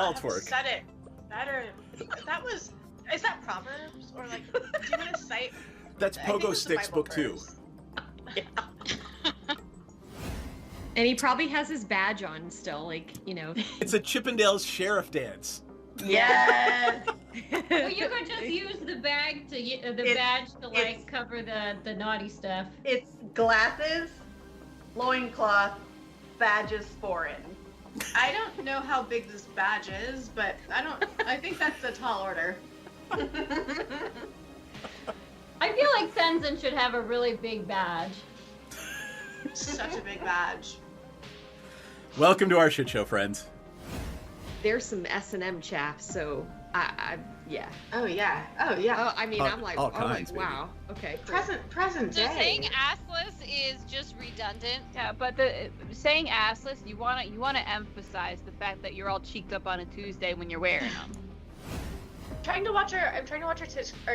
all twerk. Said it better. Is that Proverbs or like? Do you want to cite? That's Pogo Stick's book too. Yeah. And he probably has his badge on still, like, you know. It's a Chippendales sheriff dance. Yes. Well, you could just use the badge to like cover the naughty stuff. It's glasses, loincloth, badges foreign. I don't know how big this badge is, but I think that's a tall order. I feel like Sensen should have a really big badge. Such a big badge. Welcome to our shit show, friends. There's some S&M chaff, so yeah. Oh yeah. Oh yeah. Oh, I mean, I'm like, all kinds, wow. Okay. Cool. Present So day. saying assless is just redundant. Yeah, but saying assless, you wanna emphasize the fact that you're all cheeked up on a Tuesday when you're wearing them. I'm trying to watch our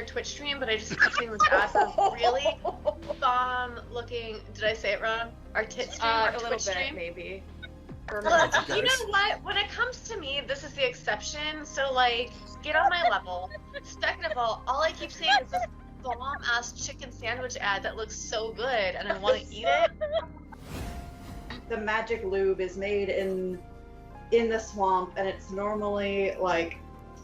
Twitch stream, but I just keep seeing this ass of really bomb looking. Did I say it wrong? Our tit stream, our a little Twitch bit, stream. maybe. You know what? When it comes to me, this is the exception. So like, get on my level. Second of all I keep seeing is this bomb ass chicken sandwich ad that looks so good, and I want to eat it. The magic lube is made in the swamp, and it's normally like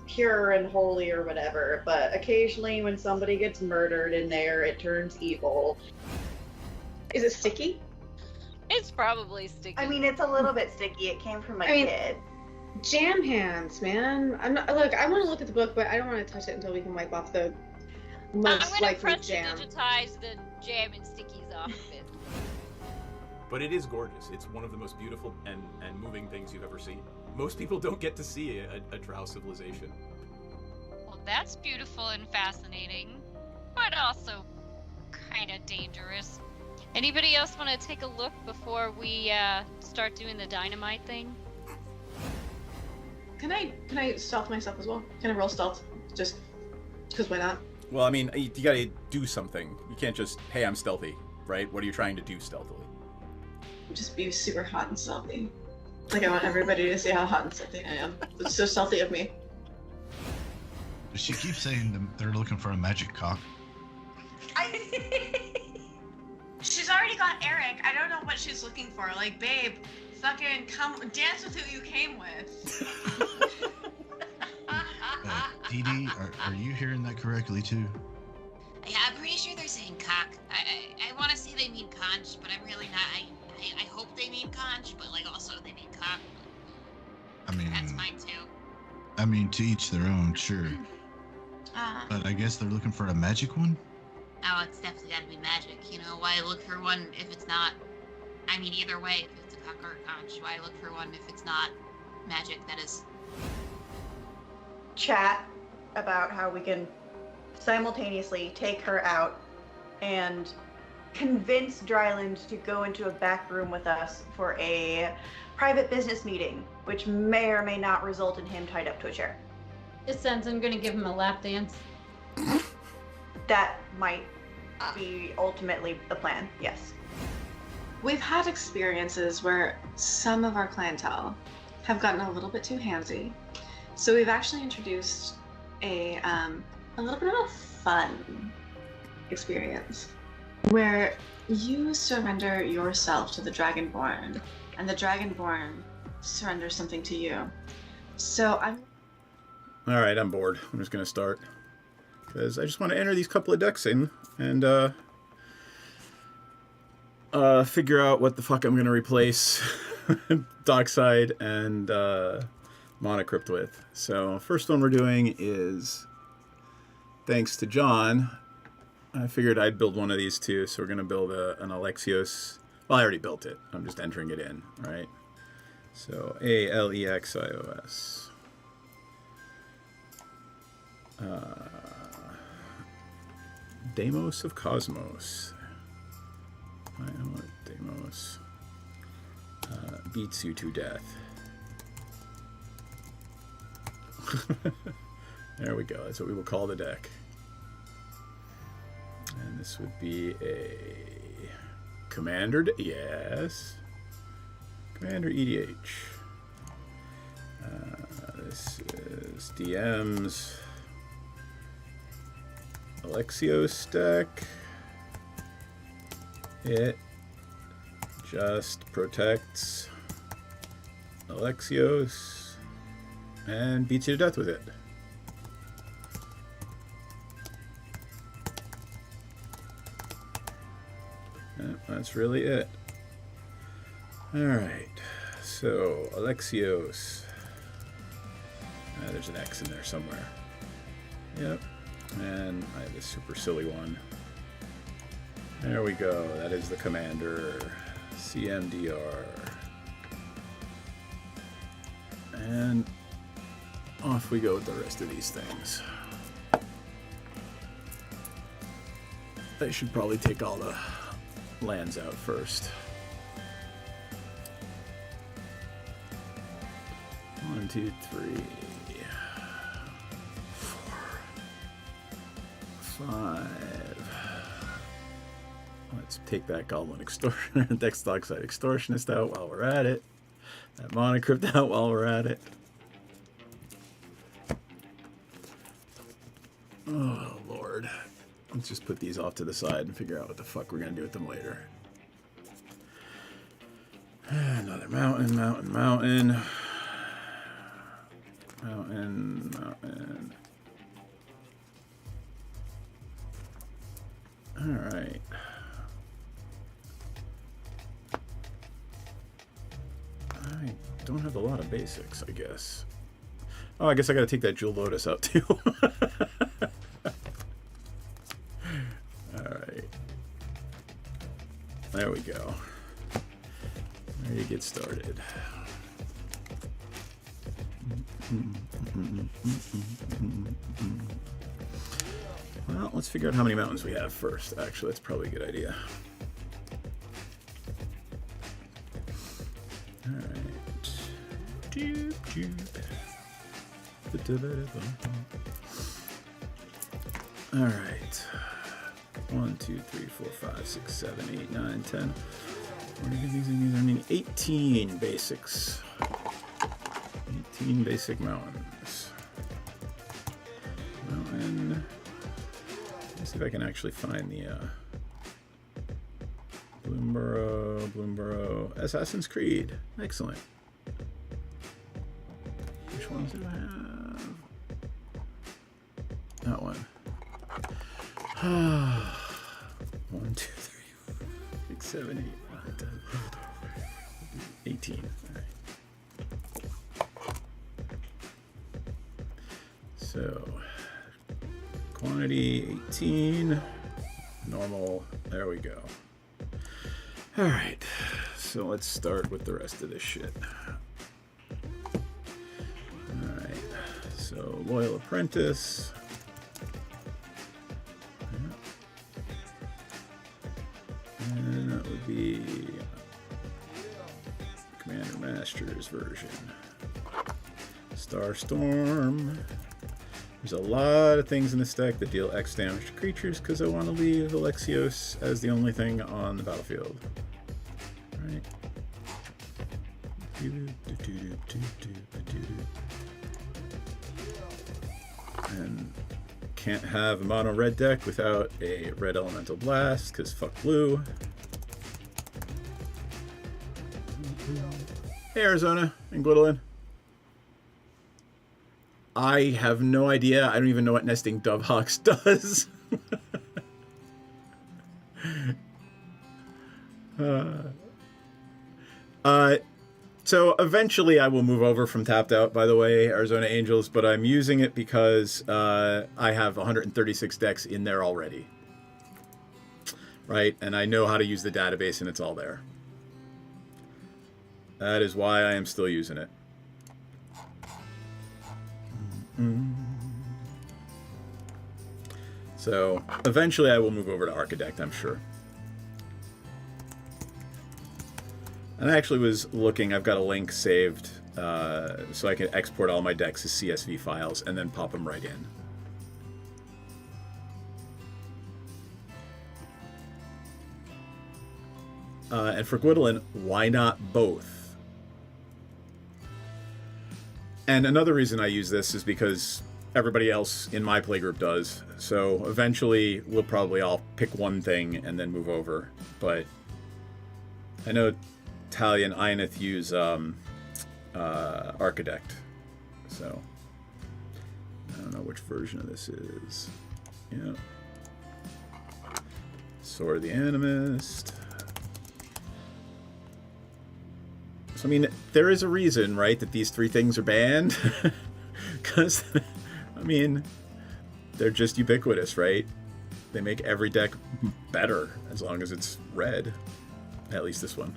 pure and holy or whatever, but occasionally when somebody gets murdered in there, it turns evil. Is it sticky? It's probably sticky. I mean, it's a little bit sticky. It came from a kid. Jam hands, man. I'm not. Look, I want to look at the book, but I don't want to touch it until we can wipe off the most I'm gonna likely press jam. digitize the jam and stickies off of it. But it is gorgeous. It's one of the most beautiful and moving things you've ever seen. Most people don't get to see a drow civilization. Well, that's beautiful and fascinating, but also kind of dangerous. Anybody else want to take a look before we start doing the dynamite thing? Can I stealth myself as well? Can I roll stealth? Just because why not? Well, I mean, you gotta do something. You can't just, hey, I'm stealthy, right? What are you trying to do stealthily? Just be super hot and stealthy. Like, I want everybody to see how hot and stealthy I am. It's so stealthy of me. She keeps saying they're looking for a magic cock. She's already got Eric. I don't know what she's looking for. Like, babe, fucking come dance with who you came with. Dee Dee, are you hearing that correctly too? Yeah, I'm pretty sure they're saying cock. I want to say they mean conch, but I'm really not. I hope they mean conch, but like also they mean cock. I mean, that's fine too. I mean, to each their own, sure. But I guess they're looking for a magic one? Oh, it's definitely got to be magic. You know, why look for one if it's not? I mean, either way, if it's a cock or a conch, why look for one if it's not magic? That is. Chat about how we can simultaneously take her out and convince Dryland to go into a back room with us for a private business meeting, which may or may not result in him tied up to a chair. Is Sensen gonna give him a lap dance? That might be ultimately the plan, yes. We've had experiences where some of our clientele have gotten a little bit too handsy. So we've actually introduced a little bit of a fun experience where you surrender yourself to the Dragonborn, and the Dragonborn surrenders something to you. So All right, I'm bored. I'm just gonna start because I just want to enter these couple of decks in and figure out what the fuck I'm gonna replace Dockside and Monocrypt with. So first one we're doing is, thanks to John, I figured I'd build one of these too. So we're gonna build an Alexios. Well, I already built it. I'm just entering it in, right? So Alexios. Deimos of Cosmos. I know Deimos beats you to death. There we go. That's what we will call the deck. And this would be a Commander. Yes. Commander EDH. This is DM's Alexios deck. It just protects Alexios and beats you to death with it. That's really it. Alright, so Alexios. There's an X in there somewhere. Yep. And I have this super silly one. There we go. That is the commander. CMDR. And off we go with the rest of these things. I should probably take all the lands out first. 1, 2, 3, 4, 5. Let's take that Goblin Extortioner, Dex Dockside Extortionist out while we're at it. That Monocrypt out while we're at it. Oh, Lord. Let's just put these off to the side and figure out what the fuck we're going to do with them later. Another mountain, mountain, mountain. Mountain, mountain. Alright. I don't have a lot of basics, I guess. Oh, I guess I gotta take that Jewel Lotus out too. Alright. There we go. Ready to get started. Well, let's figure out how many mountains we have first. Actually, that's probably a good idea. Alright. Alright. 1, 2, 3, 4, 5, 6, 7, 8, 9, 10. What are these? These are needing 18 basics. 18 basic mountains. Mountain. Let's see if I can actually find the Bloomborough, Assassin's Creed. Excellent. Which ones do I have? That one. 1, 2, 3, 4, 6, 7, 8, 9, 10, 18. All right. So, quantity 18, normal, there we go. All right, so let's start with the rest of this shit. All right, so Loyal Apprentice. And that would be Commander Master's version. Starstorm. There's a lot of things in this deck that deal X damage to creatures because I want to leave Alexios as the only thing on the battlefield. Right. And can't have a mono red deck without a red elemental blast because fuck blue. Hey Arizona and Gwendolyn. I have no idea. I don't even know what nesting Dovehawks does. So eventually I will move over from Tapped Out, by the way, Arizona Angels, but I'm using it because I have 136 decks in there already. Right? And I know how to use the database and it's all there. That is why I am still using it. So eventually I will move over to Architect, I'm sure. And I actually was looking, I've got a link saved so I can export all my decks as CSV files and then pop them right in. And for Gwendolyn, why not both? And another reason I use this is because everybody else in my playgroup does. So eventually we'll probably all pick one thing and then move over. But I know Talia and Einith use Architect. So I don't know which version of this is. Yeah. Sword of the Animist. So, I mean, there is a reason, right, that these three things are banned. Because, I mean, they're just ubiquitous, right? They make every deck better as long as it's red. At least this one.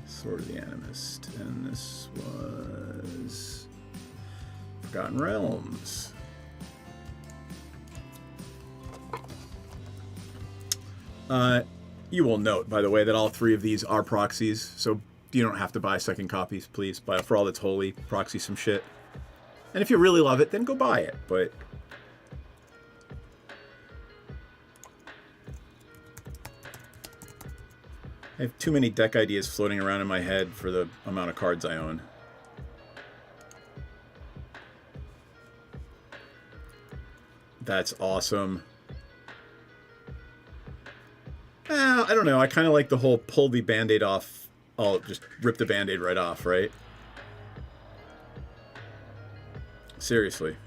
Sword of the Animist. And this was Forgotten Realms. You will note, by the way, that all three of these are proxies, so you don't have to buy second copies, please. But for all that's holy, proxy some shit. And if you really love it, then go buy it, but... I have too many deck ideas floating around in my head for the amount of cards I own. That's awesome. I don't know. I kind of like the whole pull the Band-Aid off. I'll just rip the Band-Aid right off, right? Seriously.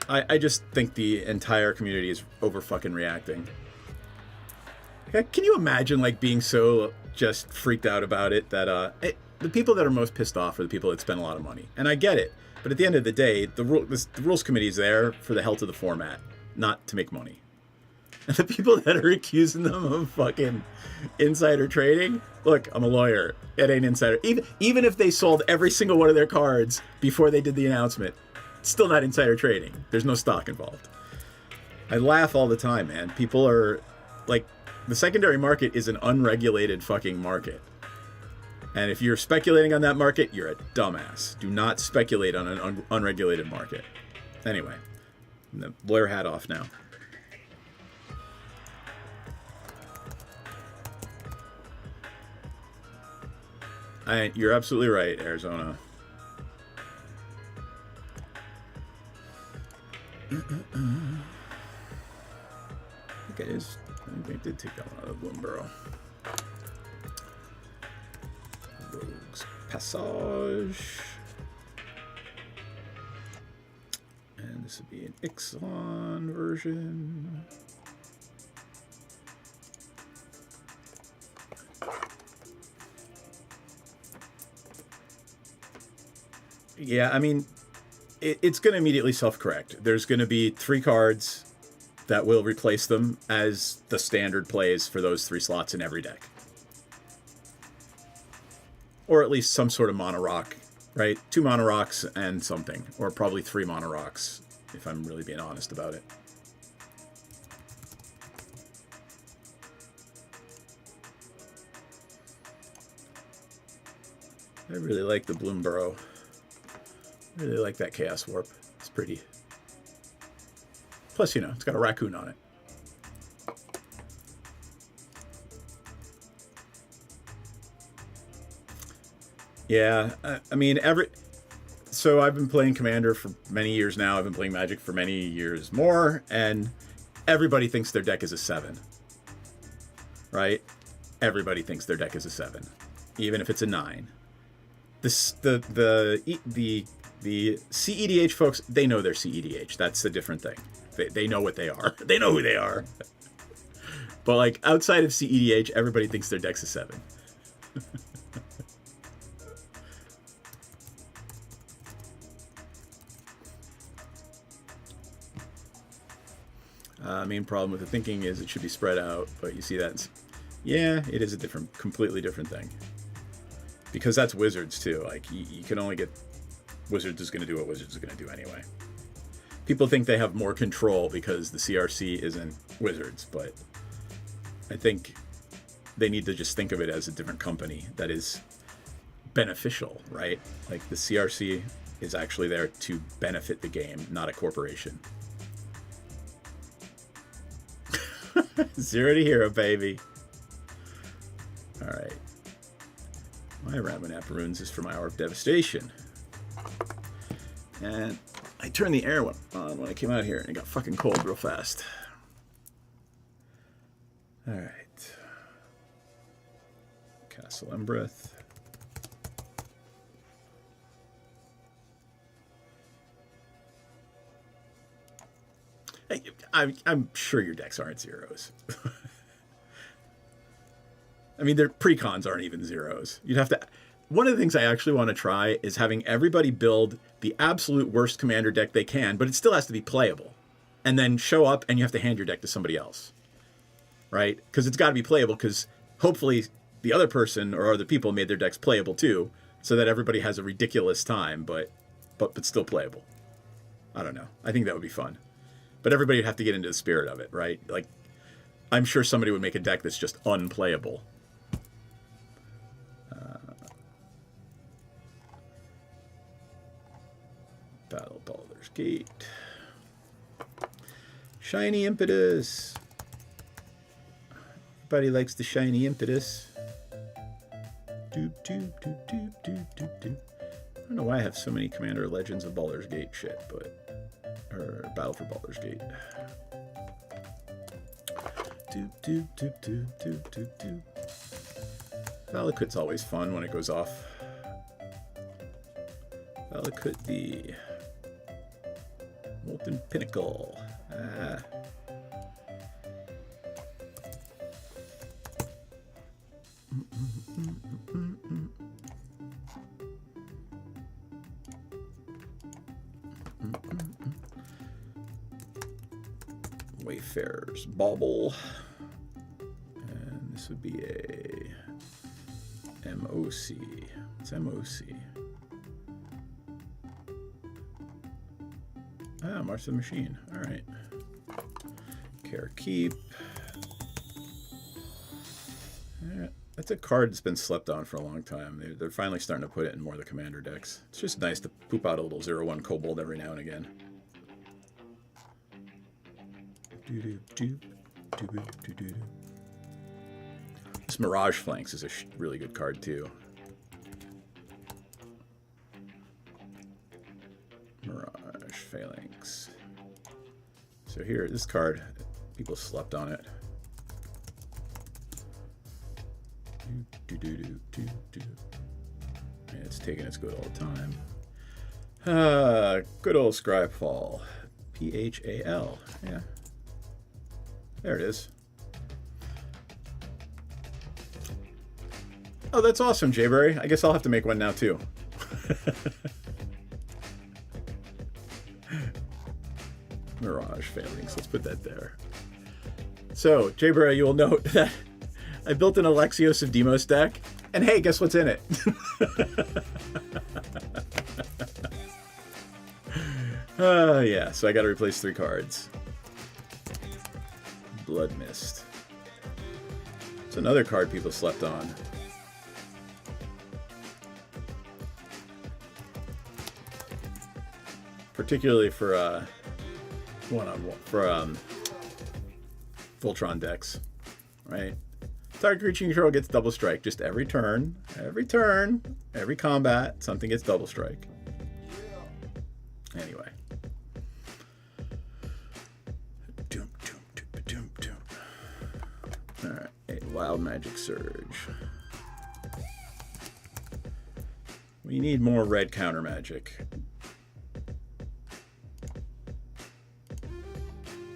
I just think the entire community is over fucking reacting. Can you imagine like being so just freaked out about it that the people that are most pissed off are the people that spend a lot of money. And I get it. But at the end of the day, the rules committee is there for the health of the format, not to make money. And the people that are accusing them of fucking insider trading, look, I'm a lawyer. It ain't insider. Even if they sold every single one of their cards before they did the announcement, it's still not insider trading. There's no stock involved. I laugh all the time, man. People are like, the secondary market is an unregulated fucking market. And if you're speculating on that market, you're a dumbass. Do not speculate on an unregulated market. Anyway, the lawyer hat off now. You're absolutely right, Arizona. I think it is. I think they did take that one out of Bloomburrow. Rogue's Passage. And this would be an Ixalan version. Yeah, I mean, it's going to immediately self-correct. There's going to be 3 cards that will replace them as the standard plays for those 3 slots in every deck. Or at least some sort of mono rock, right? 2 mono rocks and something. Or probably 3 mono rocks, if I'm really being honest about it. I really like the Bloomburrow. I really like that Chaos Warp. It's pretty. Plus, you know, it's got a raccoon on it. Yeah, I mean, so I've been playing Commander for many years now. I've been playing Magic for many years more, and everybody thinks their deck is a 7. Right? Everybody thinks their deck is a 7, even if it's a 9. The CEDH folks, they know they're CEDH. That's the different thing. They know what they are. They know who they are. But like outside of CEDH, everybody thinks their deck's a 7. Main problem with the thinking is it should be spread out, but you see that. Yeah, it is a completely different thing. Because that's Wizards too. Like you can only get Wizards is going to do what Wizards is going to do anyway. People think they have more control because the CRC isn't Wizards, but I think they need to just think of it as a different company that is beneficial, right? Like the CRC is actually there to benefit the game, not a corporation. 0 to hero, baby. All right. My Ramanap runes is for my Aura of Devastation. And I turned the air on when I came out here, and it got fucking cold real fast. Alright. Castle Embreth. Hey, I'm sure your decks aren't zeros. I mean, their precons aren't even zeros. You'd have to... One of the things I actually want to try is having everybody build the absolute worst commander deck they can, but it still has to be playable. And then show up and you have to hand your deck to somebody else. Right? Because it's got to be playable, because hopefully the other person or other people made their decks playable too, so that everybody has a ridiculous time, but still playable. I don't know. I think that would be fun. But everybody would have to get into the spirit of it, right? Like, I'm sure somebody would make a deck that's just unplayable. Battle Baldur's Gate. Shiny Impetus. Everybody likes the shiny Impetus. Doop, doop, doop, doop, doop, doop, doop. I don't know why I have so many Commander Legends of Baldur's Gate shit, or Battle for Baldur's Gate. Doop, doop, doop, doop, doop, doop, doop. Valakut's always fun when it goes off. Valakut the Molten Pinnacle. Wayfarer's Bauble. And this would be a MOC. What's MOC? Ah, March of the Machine. All right. Care Keep. Yeah, that's a card that's been slept on for a long time. They're finally starting to put it in more of the commander decks. It's just nice to poop out a little 0/1 Kobold every now and again. This Mirage Flanks is a really good card too. Mirage Phalanx. So here, this card, people slept on it. And it's taking its good old time. Good old Scryfall. PHAL. Yeah. There it is. Oh, that's awesome, Jayberry. I guess I'll have to make one now too. Mirage Phalanx. Let's put that there. So, Jayberry, you will note that I built an Alexios of Demos deck, and hey, guess what's in it? Yeah, so I got to replace 3 cards. Blood Mist. It's another card people slept on. Particularly for Voltron decks, right? Target creature you control gets double strike just every turn, every combat, something gets double strike. Anyway. Alright, a Wild Magic Surge. We need more red counter magic.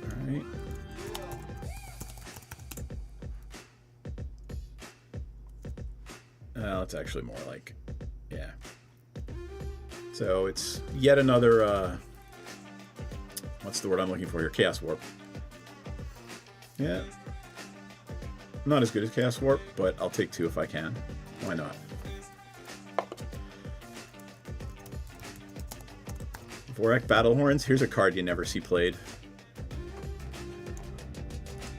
Alright. Well, it's actually more like, yeah. So it's yet another, what's the word I'm looking for here? Chaos Warp. Yeah. Not as good as Chaos Warp, but I'll take 2 if I can. Why not? Vorak Battlehorns. Here's a card you never see played.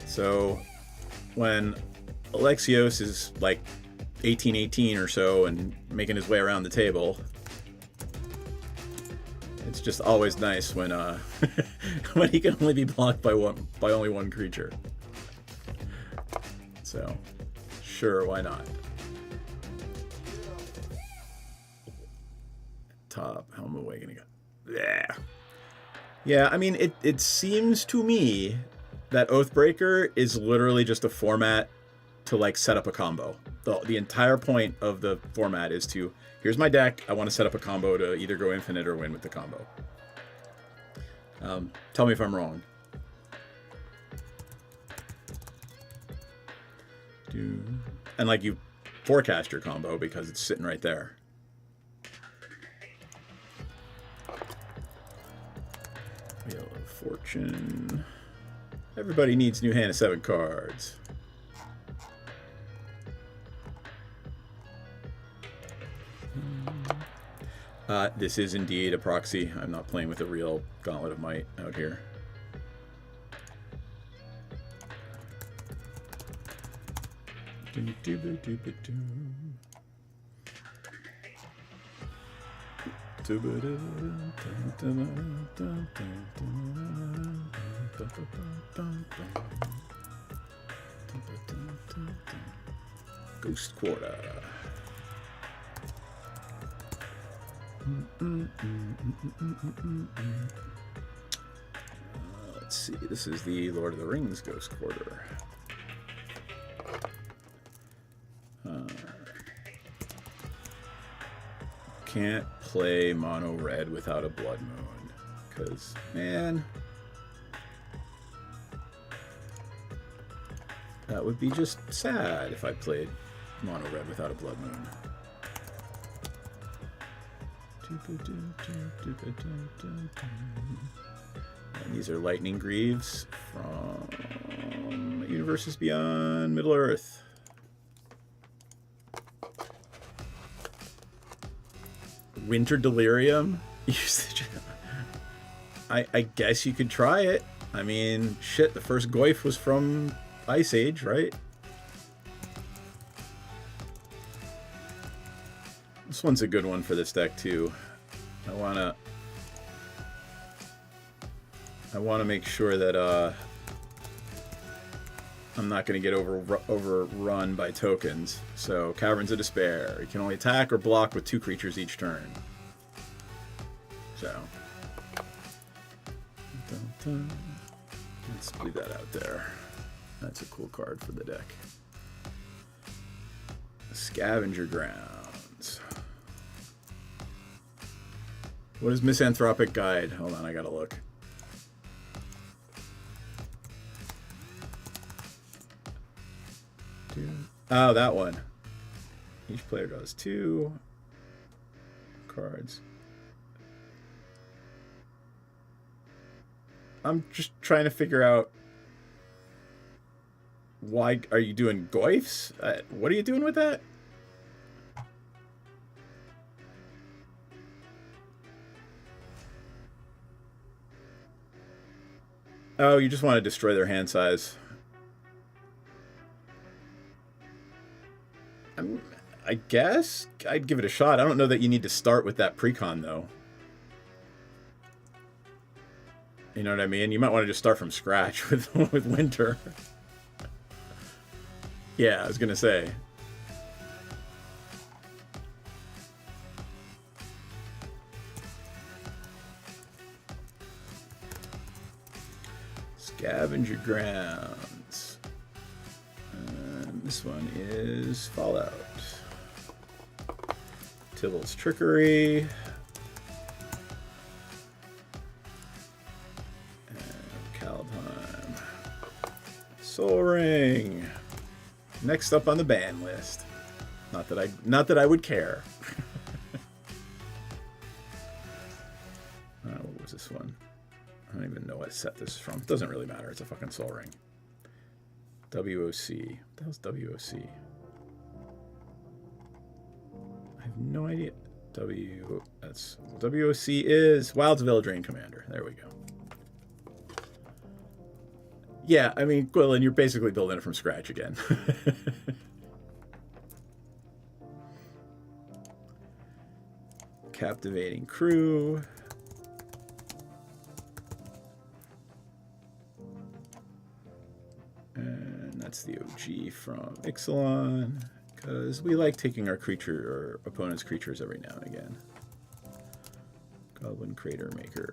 So when Alexios is like 1818 or so and making his way around the table, it's just always nice when when he can only be blocked by only one creature. So sure, why not? top. How am I gonna go? Yeah. Yeah, I mean, it seems to me that Oathbreaker is literally just a format to, like, set up a combo. The entire point of the format is to, here's my deck, I want to set up a combo to either go infinite or win with the combo. Tell me if I'm wrong. And, like, you forecast your combo because it's sitting right there. Wheel of Fortune. Everybody needs new hand of 7 cards. This is indeed a proxy. I'm not playing with a real Gauntlet of Might out here. Ghost Quarter. Let's see. This is the Lord of the Rings Ghost Quarter. Can't play mono red without a Blood Moon, because, man, that would be just sad if I played mono red without a Blood Moon. And these are Lightning Greaves from Universes Beyond Middle Earth. Winter Delirium? I guess you could try it. I mean, shit, the first Goyf was from Ice Age, right? This one's a good one for this deck too. I wanna make sure that I'm not gonna get overrun by tokens. So Caverns of Despair. You can only attack or block with 2 creatures each turn. So let's leave that out there. That's a cool card for the deck. Scavenger Grounds. What is Misanthropic Guide? Hold on, I gotta look. Oh, that one. Each player draws 2 cards. I'm just trying to figure out, why are you doing Goyfs? What are you doing with that? Oh, you just want to destroy their hand size. I guess I'd give it a shot. I don't know that you need to start with that precon, though. You know what I mean? You might want to just start from scratch with Winter. Yeah, I was gonna say. Scavenger Grounds. And this one is Fallout. Tybalt's Trickery. And Kaldheim. Soul Ring. Next up on the ban list. Not that I would care. What was this one? I don't even know what set this is from. It doesn't really matter. It's a fucking Soul Ring. WOC. What the hell's WOC? I have no idea. WOC is Wilds of Eldraine Commander. There we go. Yeah, I mean, Gwilyn, you're basically building it from scratch again. Captivating Crew. And that's the OG from Ixalan, because we like taking our opponent's creatures every now and again. Goblin Crater Maker.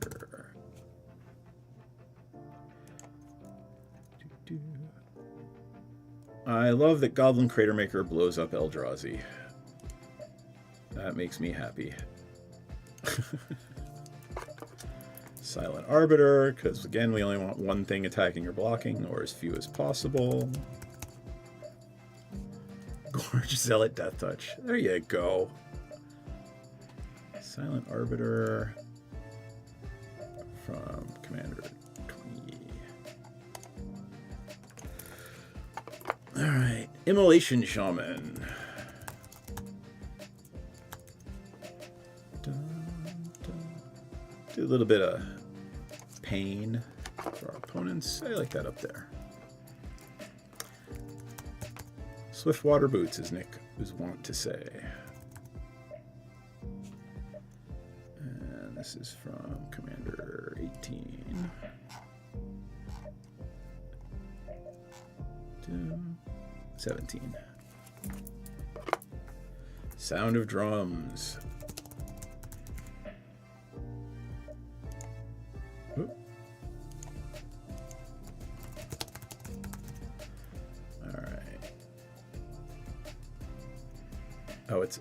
I love that Goblin Crater Maker blows up Eldrazi. That makes me happy. Silent Arbiter, because again, we only want one thing attacking or blocking, or as few as possible. Gorge Zealot Death Touch. There you go. Silent Arbiter from Commander 20. Alright, Immolation Shaman. Do a little bit of pain for our opponents. I like that up there. Swift Water Boots, as Nick was wont to say. And this is from Commander 18. 17. Sound of Drums. Oop. All right. Oh, it's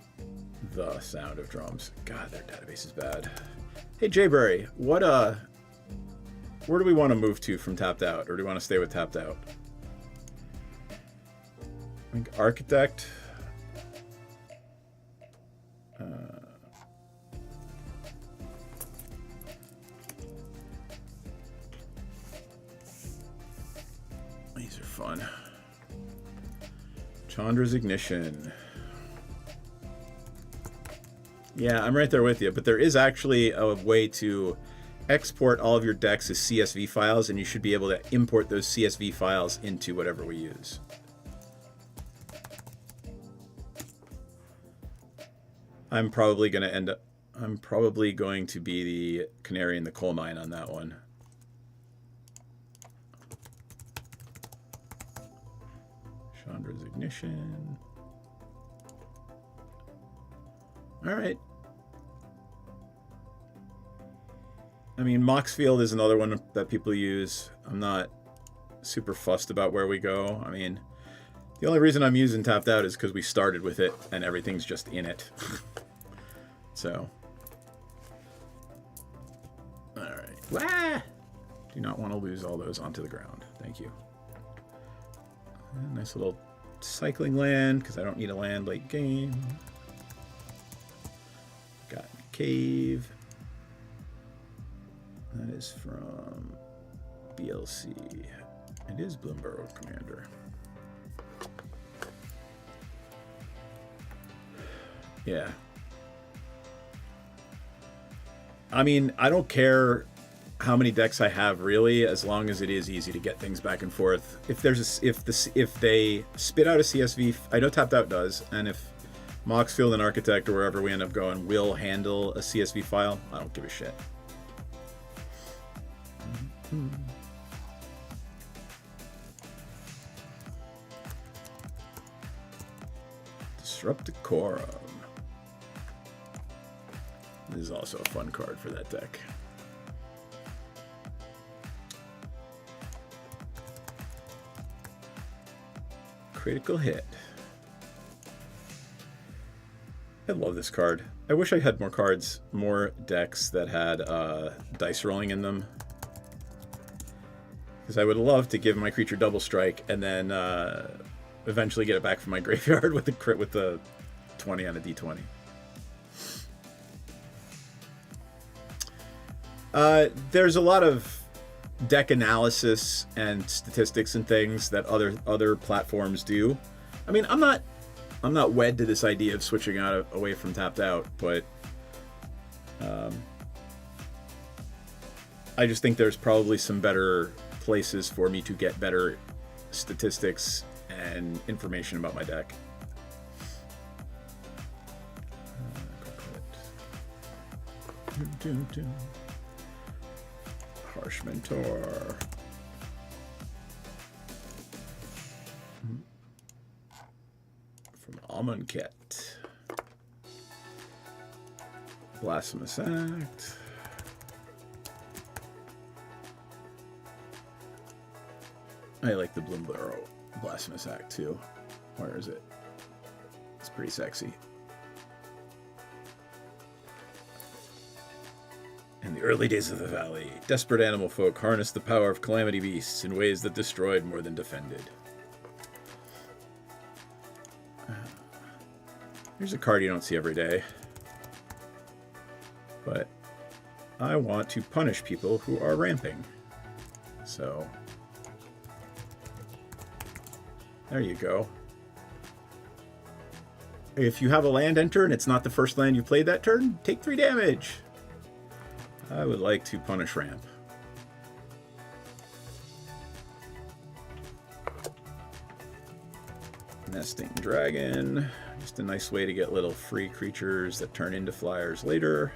the Sound of Drums. God, their database is bad. Hey, Jayberry, where do we want to move to from Tapped Out, or do we want to stay with Tapped Out? I think Architect. These are fun. Chandra's Ignition. Yeah, I'm right there with you, but there is actually a way to export all of your decks as CSV files, and you should be able to import those CSV files into whatever we use. I'm probably going to be the canary in the coal mine on that one. Chandra's Ignition. All right. I mean, Moxfield is another one that people use. I'm not super fussed about where we go. I mean, the only reason I'm using Tapped Out is because we started with it and everything's just in it. So. All right. Wah! Do not want to lose all those onto the ground. Thank you. And nice little cycling land, because I don't need a land late game. Got Cave. That is from BLC. It is Bloomburrow Commander. Yeah. I mean, I don't care how many decks I have really, as long as it is easy to get things back and forth. If they spit out a CSV, I know Tapped Out does, and if Moxfield and Architect or wherever we end up going will handle a CSV file, I don't give a shit. Disrupt Decorum. This is also a fun card for that deck. Critical Hit. I love this card. I wish I had more cards, more decks that had dice rolling in them. Because I would love to give my creature double strike and then eventually get it back from my graveyard with the crit with the 20 on a d20. There's a lot of deck analysis and statistics and things that other platforms do. I mean, I'm not wed to this idea of switching out away from Tapped Out, but I just think there's probably some better places for me to get better statistics and information about my deck. Harsh Mentor. From Amonkhet. Blasphemous Act. I like the Bloom Barrow Blasphemous Act too. Where is it? It's pretty sexy. In the early days of the valley, desperate animal folk harnessed the power of calamity beasts in ways that destroyed more than defended. Here's a card you don't see every day. But I want to punish people who are ramping. So, there you go. If you have a land enter and it's not the first land you played that turn, take 3 damage. I would like to punish ramp. Nesting Dragon. Just a nice way to get little free creatures that turn into flyers later.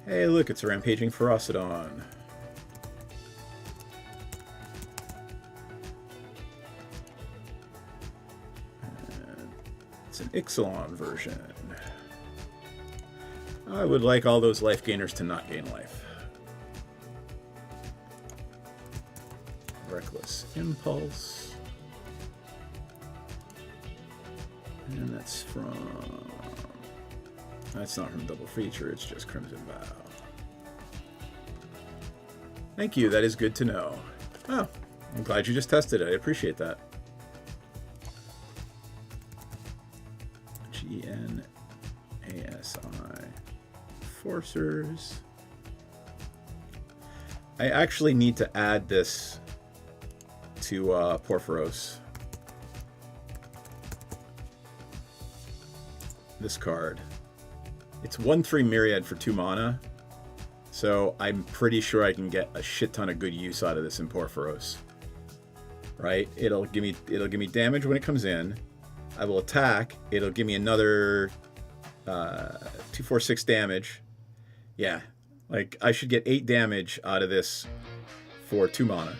Hey, look, it's a Rampaging Ferocidon. And it's an Ixalan version. I would like all those life gainers to not gain life. Reckless Impulse. And that's from... That's not from Double Feature, it's just Crimson Vow. Thank you, that is good to know. Oh, I'm glad you just tested it, I appreciate that. GNASI. Forcers. I actually need to add this to Porphyros. This card. It's 1/3 Myriad for 2 mana, so I'm pretty sure I can get a shit ton of good use out of this in Porphyros. Right? It'll give me damage when it comes in. I will attack. It'll give me another 2, 4, 6 damage. Yeah, like I should get 8 damage out of this for 2 mana.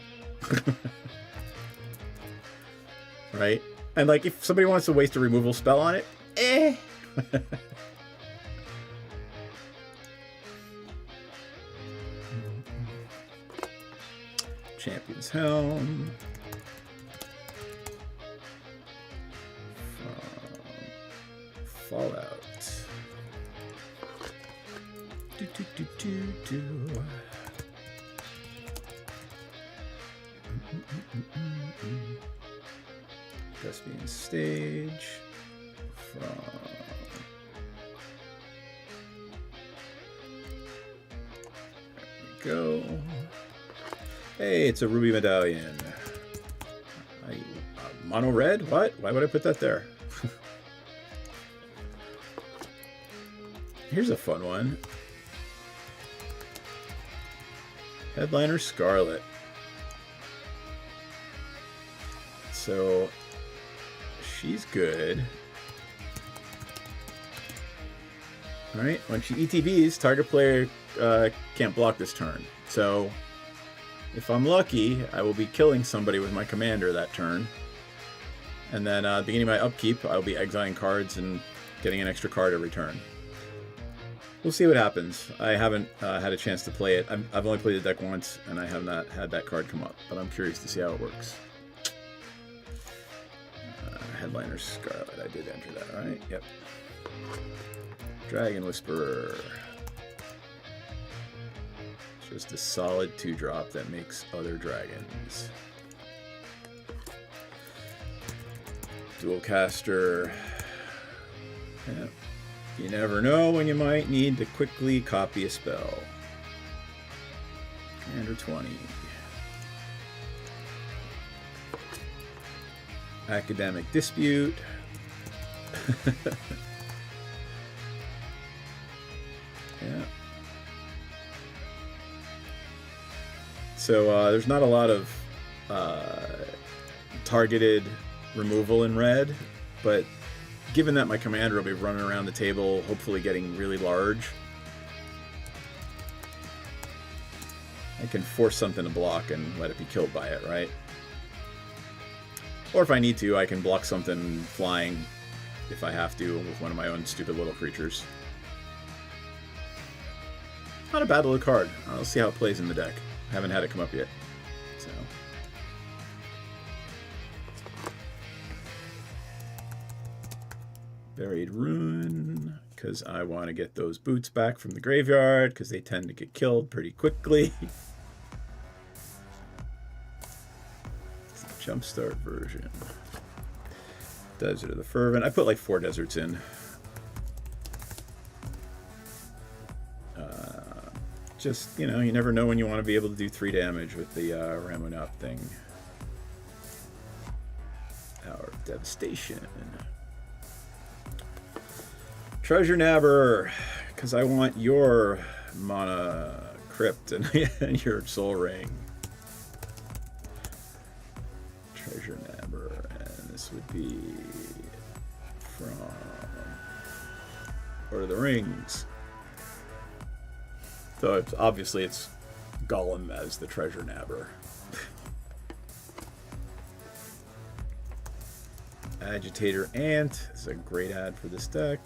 Right? And like if somebody wants to waste a removal spell on it, eh. Champion's Helm. Fallout. Thespian Stage. From... There we go. Hey, it's a ruby medallion. Mono red? What? Why would I put that there? Here's a fun one. Headliner Scarlet. So, she's good. Alright, when she ETBs, target player can't block this turn. So, if I'm lucky, I will be killing somebody with my commander that turn. And then at the beginning of my upkeep, I'll be exiling cards and getting an extra card every turn. We'll see what happens. I haven't had a chance to play it. I've only played the deck once, and I have not had that card come up. But I'm curious to see how it works. Headliner Scarlet. I did enter that, right? Yep. Dragon Whisperer. Just a solid 2-drop that makes other dragons. Dual caster. Yeah. You never know when you might need to quickly copy a spell. Commander 20. Academic Dispute. Yeah. So there's not a lot of targeted removal in red, but given that my commander will be running around the table, hopefully getting really large, I can force something to block and let it be killed by it, right? Or if I need to, I can block something flying if I have to with one of my own stupid little creatures. not a bad little card. I'll see how it plays in the deck. I haven't had it come up yet. So. Buried Ruin, because I want to get those boots back from the graveyard, because they tend to get killed pretty quickly. It's the Jumpstart version. Desert of the Fervent. I put like 4 deserts in. Just, you know, you never know when you want to be able to do 3 damage with the Ramming Up thing. Hour of Devastation. Treasure Nabber, because I want your mana crypt and your soul ring. Treasure Nabber, and this would be from Lord of the Rings. So obviously it's Gollum as the Treasure Nabber. Agitator Ant is a great ad for this deck.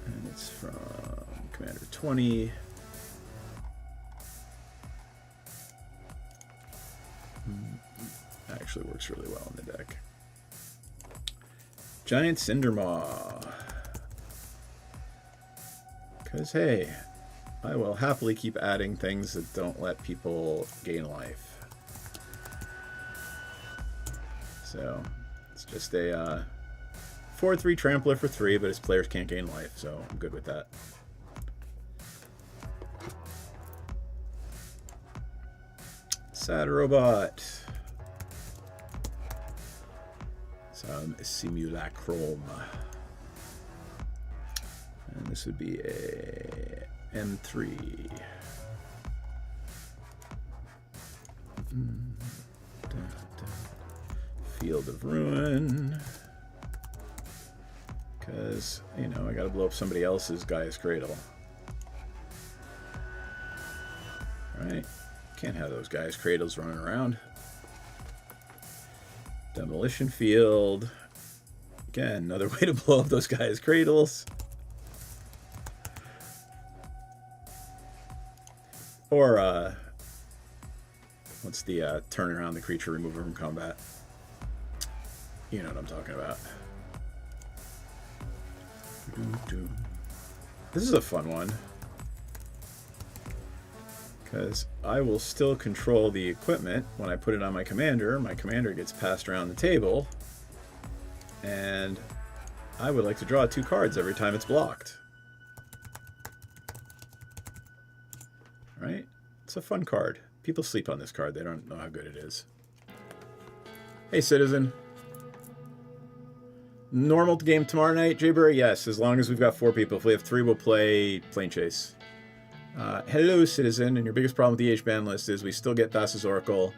And it's from Commander 20. Actually works really well in the deck. Giant Cindermaw. Because, hey, I will happily keep adding things that don't let people gain life. So, it's just a 4/3 trampler for 3, but his players can't gain life, so I'm good with that. Sad Robot. Some Simulacrum. And this would be a M3. Field of Ruin. Because, you know, I gotta blow up somebody else's Gaia's Cradle. Right? Can't have those Gaia's Cradles running around. Demolition Field. Again, another way to blow up those Gaia's Cradles. Or, what's the turn around the creature remover from combat? You know what I'm talking about. This is a fun one. Because I will still control the equipment when I put it on my commander. My commander gets passed around the table. And I would like to draw 2 cards every time it's blocked. Right? It's a fun card. People sleep on this card. They don't know how good it is. Hey, Citizen. Normal game tomorrow night, Jayberry? Yes, as long as we've got 4 people. If we have 3, we'll play Plane Chase. Hello, Citizen. And your biggest problem with the H-ban list is we still get Thassa's Oracle.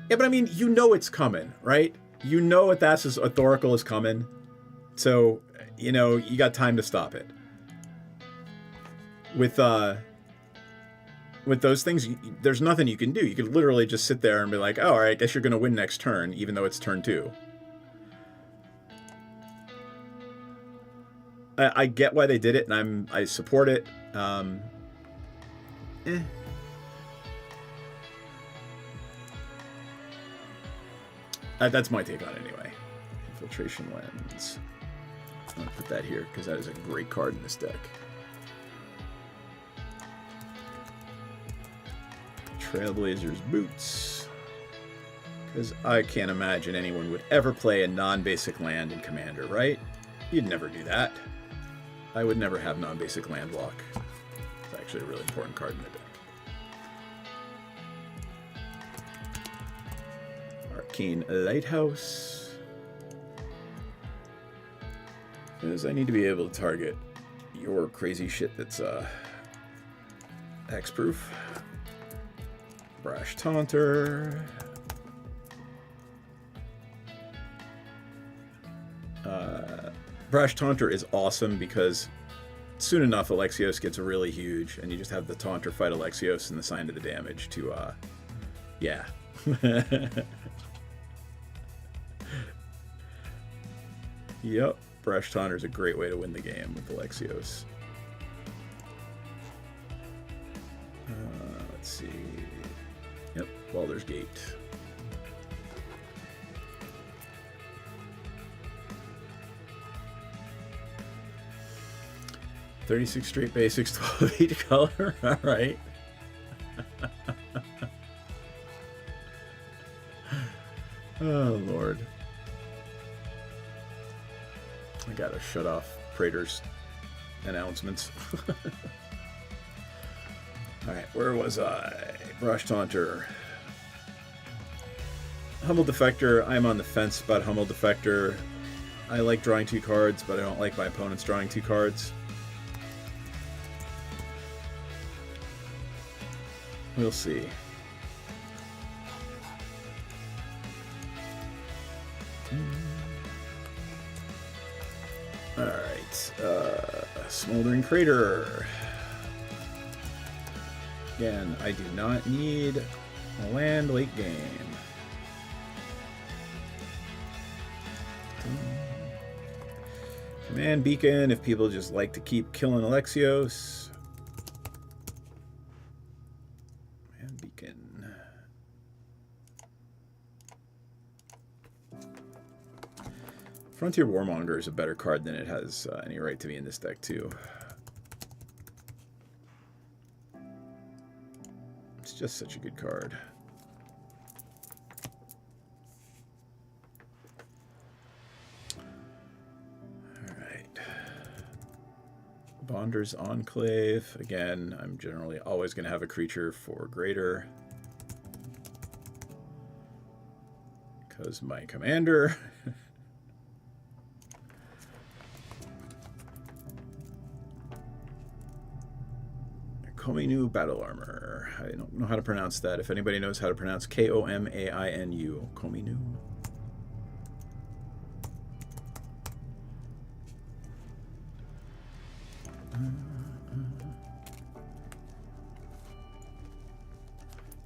Yeah, but I mean, you know it's coming, right? You know Thassa's Oracle is coming. So, you know, you got time to stop it. With those things, there's nothing you can do. You could literally just sit there and be like, oh, all right, I guess you're going to win next turn, even though it's turn 2. I get why they did it, and I support it. That's my take on it anyway. Infiltration Lens. I'm going to put that here, because that is a great card in this deck. Trailblazers Boots. Because I can't imagine anyone would ever play a non-basic land in Commander, right? You'd never do that. I would never have non-basic land block. It's actually a really important card in the deck. Arcane Lighthouse. Because I need to be able to target your crazy shit that's X-proof. Brash Taunter. Brash Taunter is awesome because soon enough Alexios gets really huge and you just have the Taunter fight Alexios and the sign of the damage to, yeah. Yep, Brash Taunter is a great way to win the game with Alexios. Baldur's Gate. $36 straight basics, 12 each color. All right. Oh, Lord. I gotta shut off Prater's announcements. Alright, where was I? Brush Taunter. Humble Defector. I'm on the fence about Humble Defector. I like drawing 2 cards, but I don't like my opponents drawing 2 cards. We'll see. Alright, Smoldering Crater. Again, I do not need a land late game. Command Beacon, if people just like to keep killing Alexios. Command Beacon. Frontier Warmonger is a better card than it has any right to be in this deck, too. It's just such a good card. Alright. Bonder's Enclave. Again, I'm generally always going to have a creature for greater. Because my commander... Komainu Battle Armor. I don't know how to pronounce that. If anybody knows how to pronounce Komainu. Komainu.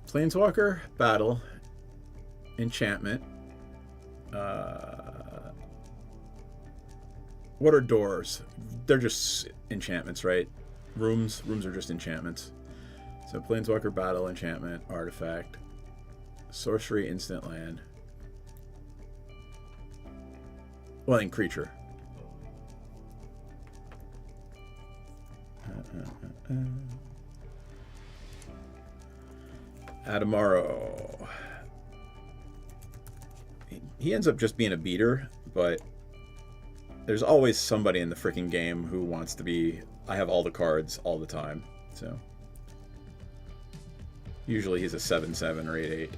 Planeswalker, Battle, Enchantment. What are doors? They're just enchantments, right? Rooms are just enchantments. So Planeswalker, Battle, Enchantment, Artifact, Sorcery, Instant Land. Well, and Creature. Adamaro. He ends up just being a beater, but there's always somebody in the freaking game who wants to be... I have all the cards all the time, so... Usually he's a 7/7 or 8/8.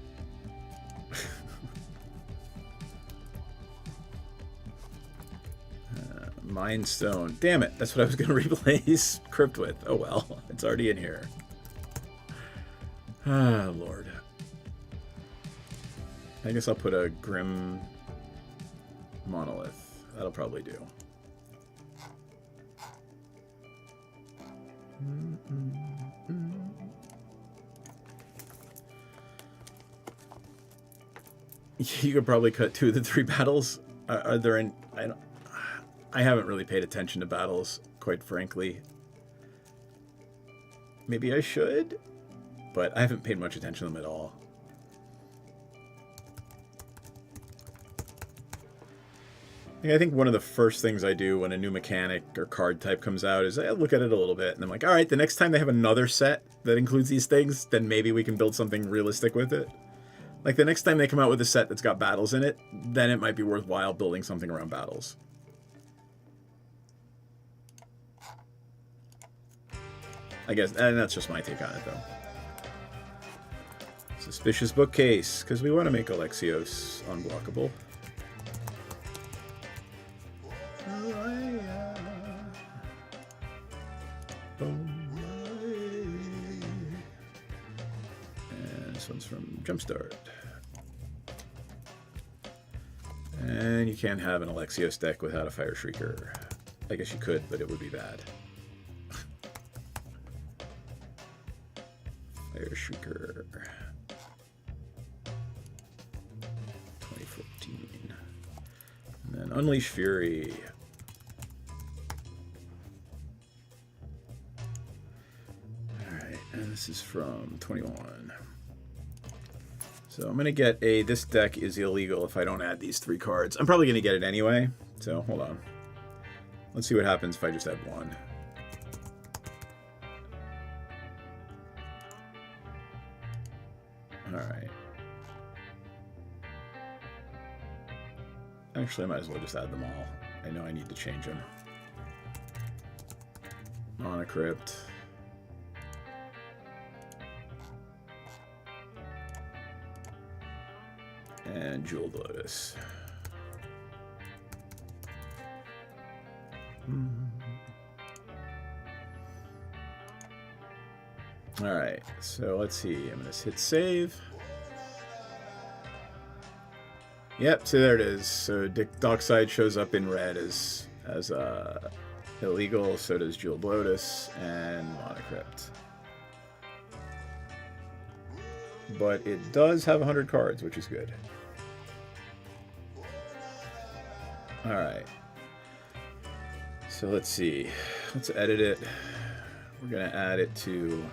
Mind Stone. Damn it, that's what I was going to replace Crypt with. Oh well, it's already in here. Ah, Lord. I guess I'll put a Grim Monolith. That'll probably do. You could probably cut 2 of the 3 battles. Are there any... I haven't really paid attention to battles, quite frankly. Maybe I should, but I haven't paid much attention to them at all. I think one of the first things I do when a new mechanic or card type comes out is I look at it a little bit, and I'm like, all right, the next time they have another set that includes these things, then maybe we can build something realistic with it. Like, the next time they come out with a set that's got battles in it, then it might be worthwhile building something around battles. I guess, and that's just my take on it, though. Suspicious Bookcase, because we want to make Alexios unblockable. And this one's from Jumpstart. And you can't have an Alexios deck without a Fire Shrieker. I guess you could, but it would be bad. Fire Shrieker. 2014. And then Unleash Fury. Alright, and this is from 21. So I'm going to get a, this deck is illegal if I don't add these 3 cards. I'm probably going to get it anyway, so hold on. Let's see what happens if I just add 1. Alright. Actually, I might as well just add them all. I know I need to change them. Monocrypt. And Jeweled Lotus. Alright, so let's see. I'm going to hit save. Yep, so there it is. So Dockside shows up in red as illegal, so does Jeweled Lotus and Monocrypt. But it does have 100 cards, which is good. Alright. So let's see. Let's edit it. We're going to add it to...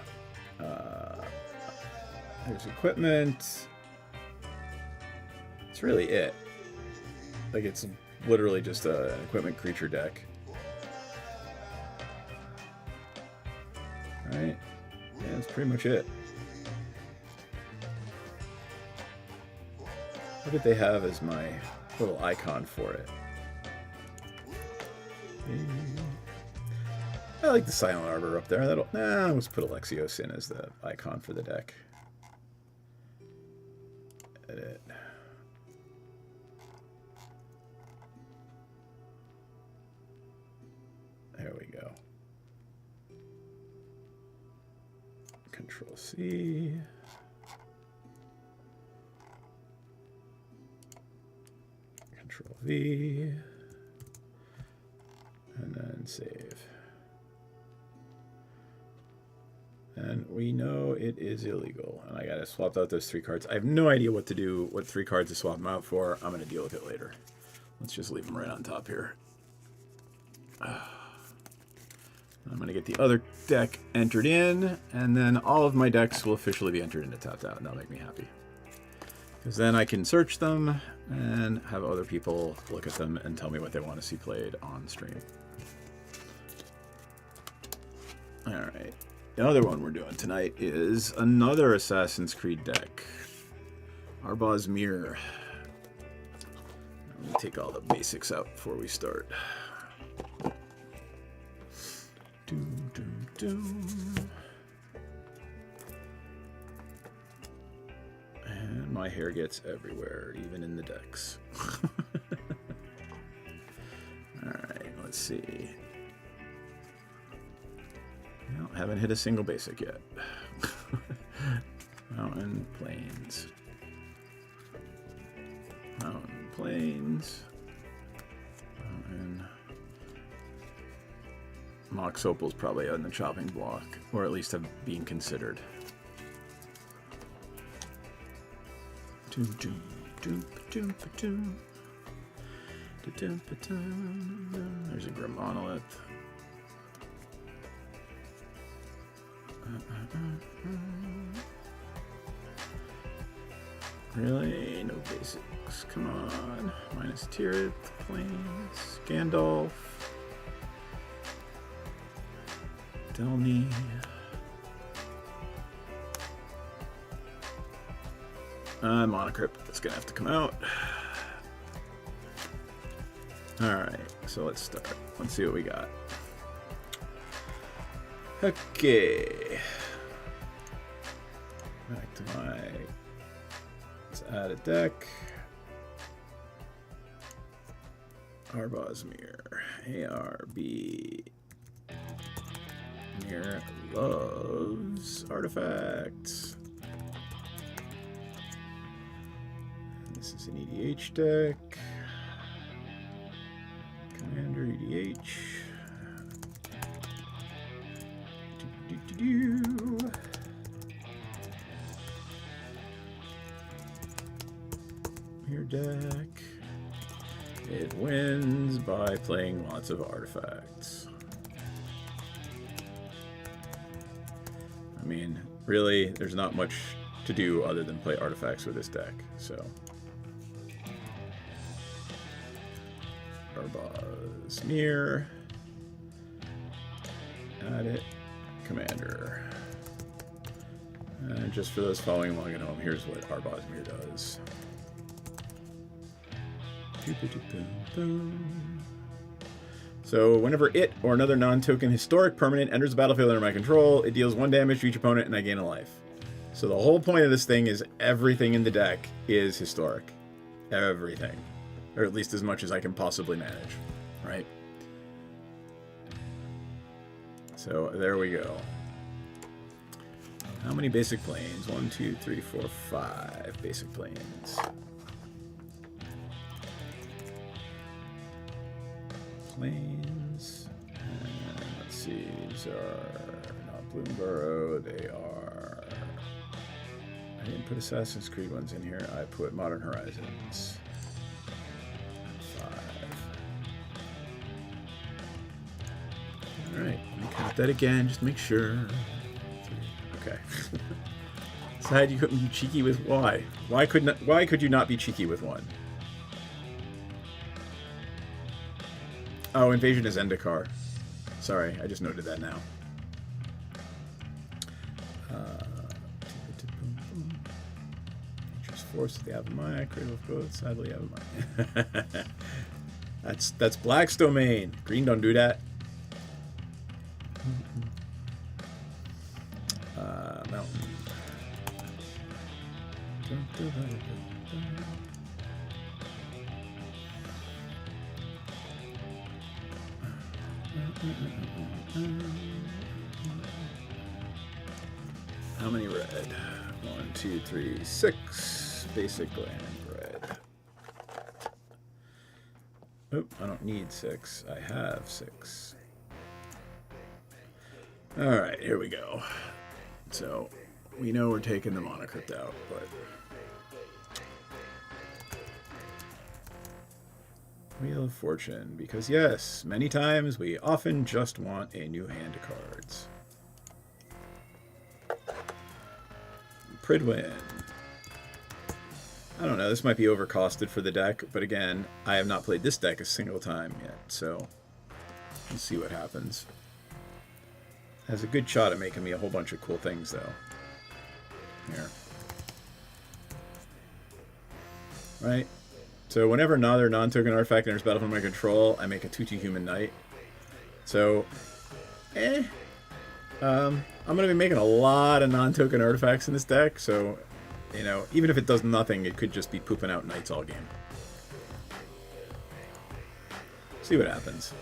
there's equipment. That's really it. Like, it's literally just an equipment creature deck. Alright. Yeah, that's pretty much it. What did they have as my little icon for it? I like the Silent Arbor up there. That'll, let's put Alexios in as the icon for the deck. Edit. There we go. Control C. Control V. And then save. And we know it is illegal. And I gotta swap out those 3 cards. I have no idea what to do, what 3 cards to swap them out for. I'm gonna deal with it later. Let's just leave them right on top here. I'm gonna get the other deck entered in, and then all of my decks will officially be entered into Tapped Out, and that'll make me happy. Because then I can search them and have other people look at them and tell me what they want to see played on stream. Alright. The other one we're doing tonight is another Assassin's Creed deck. Arbaz Mirror. Let me take all the basics out before we start. And my hair gets everywhere, even in the decks. Alright, let's see. Well, haven't hit a single basic yet. Mountain, plains. Mountain, plains. Mountain. Mox Opal's probably on the chopping block, or at least have been considered. There's a Grim Monolith. Really? No basics. Come on. Minus Tirith, Plains, Gandalf. Delny. Monocrypt. That's gonna have to come out. Alright, so let's start. Let's see what we got. Okay. Back to my... Let's add a deck. Arbaz Mirror. ARB. Mirror loves artifacts. And this is an EDH deck. Commander EDH. Your deck. It wins by playing lots of artifacts. I mean, really, there's not much to do other than play artifacts with this deck. So, Arbaz Mir. Add it. Commander. And just for those following along at home, here's what Arbaz Mir does. So whenever it or another non-token historic permanent enters the battlefield under my control, it deals 1 damage to each opponent and I gain a life. So the whole point of this thing is everything in the deck is historic. Everything. Or at least as much as I can possibly manage. Right? So there we go. How many basic planes? 1, 2, 3, 4, 5 basic planes. Planes. And let's see, these are not Bloomburrow, they are... I didn't put Assassin's Creed ones in here, I put Modern Horizons. 5. Alright, let me count that again, just make sure. 3. Okay. Sad you couldn't be cheeky with why? Why could you not be cheeky with 1? Oh, Invasion is Zendikar. Sorry, I just noted that now. Nature's Force, the Avamaya, Cradle of Growth, sadly Avamaya. That's Black's domain. Green don't do that. Mountain. How many red? 1, 2, 3, 6 basic land red. Oop, I don't need 6. I have 6. Alright, here we go. So, we know we're taking the Monocrypt out, but... Wheel of Fortune, because yes, many times we often just want a new hand of cards. Pridwin. I don't know, this might be overcosted for the deck, but again, I have not played this deck a single time yet, so let's see what happens. Has a good shot at making me a whole bunch of cool things, though. Here. Right? So whenever another non-token artifact enters battle from my control, I make a 2/2 human knight. So, I'm going to be making a lot of non-token artifacts in this deck, so, you know, even if it does nothing, it could just be pooping out knights all game. See what happens.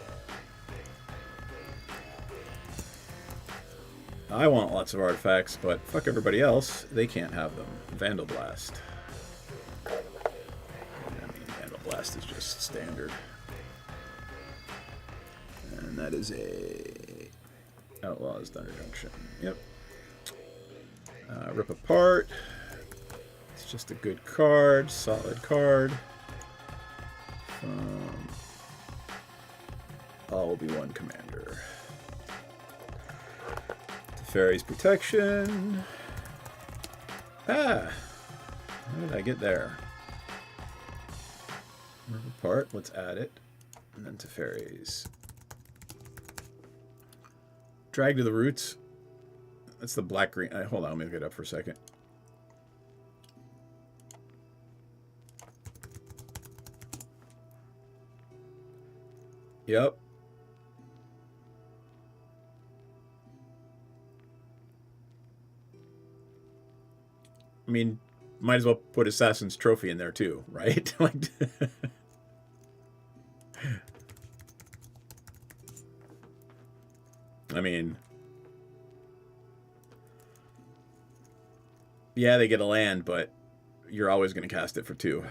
I want lots of artifacts, but fuck everybody else, they can't have them. Vandal Blast. Blast is just standard. And that is a Outlaws Thunder Junction. Yep. Rip Apart. It's just a good card, solid card. All will be 1 commander. Teferi's Protection. Ah! How did I get there? Rip Apart, let's add it. And then Teferi's. Drag to the Roots. That's the black-green. Hold on, let me look it up for a second. Yep. I mean, might as well put Assassin's Trophy in there too, right? Like, I mean, yeah, they get a land, but you're always going to cast it for 2.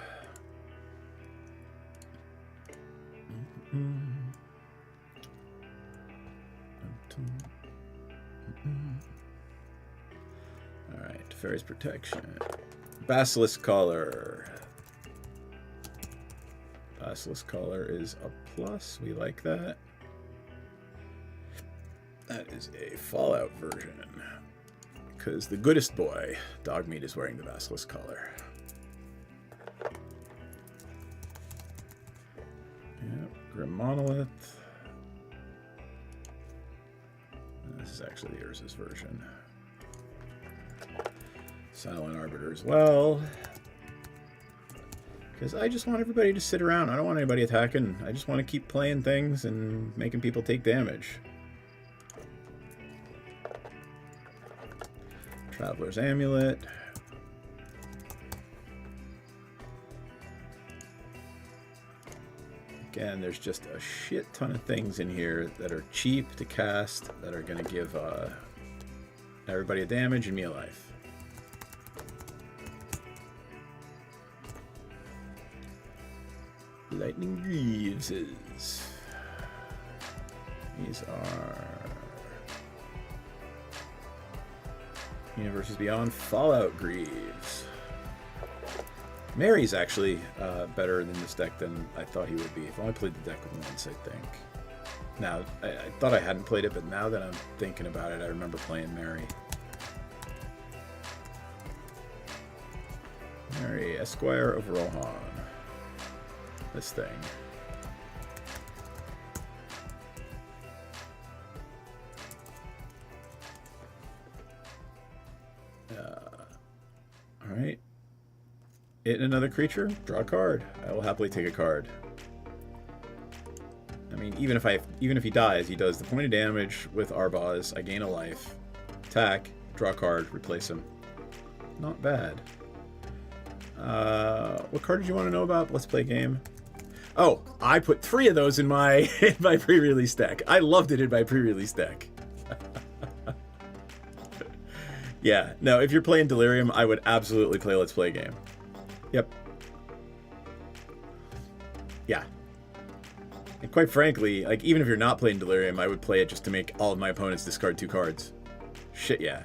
All right, Teferi's Protection. Basilisk Collar. Basilisk Collar is a plus. We like that. That is a Fallout version. because the goodest boy, Dogmeat, is wearing the Basilisk collar. Yep, Grim Monolith. This is actually the Urza's version. Silent Arbiter as well. Because I just want everybody to sit around. I don't want anybody attacking. I just want to keep playing things and making people take damage. Traveler's Amulet. Again, there's just a shit ton of things in here that are cheap to cast, that are going to give everybody a damage and me a life. Lightning Greaves. These are Universes Beyond Fallout Greaves. Mary's actually better in this deck than I thought he would be. I've only played the deck once, I think. Now, I thought I hadn't played it, but now that I'm thinking about it, I remember playing Mary. Mary, Esquire of Rohan. This thing. Alright. Hit another creature, draw a card. I will happily take a card. I mean, even if he dies, he does the point of damage with Arbaz. I gain a life. Attack, draw a card, replace him. Not bad. What card did you want to know about? Let's play game. Oh, I put 3 of those in my pre-release deck. I loved it in my pre-release deck. Yeah, no, if you're playing Delirium, I would absolutely play Let's Play Game. Yep. Yeah. And quite frankly, like, even if you're not playing Delirium, I would play it just to make all of my opponents discard 2 cards. Shit, yeah.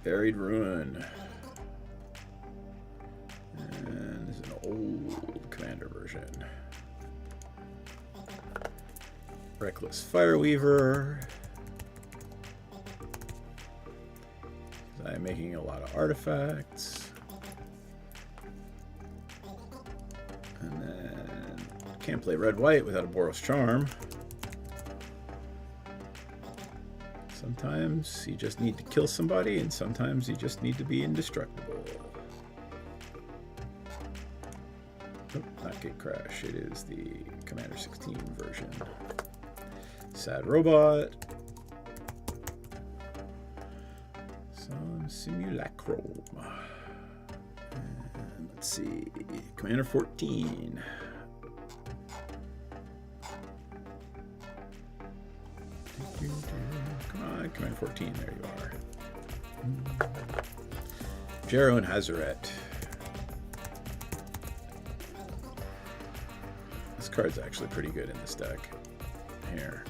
Buried Ruin. And this is an old Commander version. Reckless Fireweaver. I'm making a lot of artifacts. And then can't play red-white without a Boros Charm. Sometimes you just need to kill somebody, and sometimes you just need to be indestructible. Oh, not Gate Crash. It is the Commander 16 version. Sad Robot. Some Simulacrum. And let's see. Commander 14. Come on, Commander 14. There you are. Jero and Hazaret. This card's actually pretty good in this deck. Here.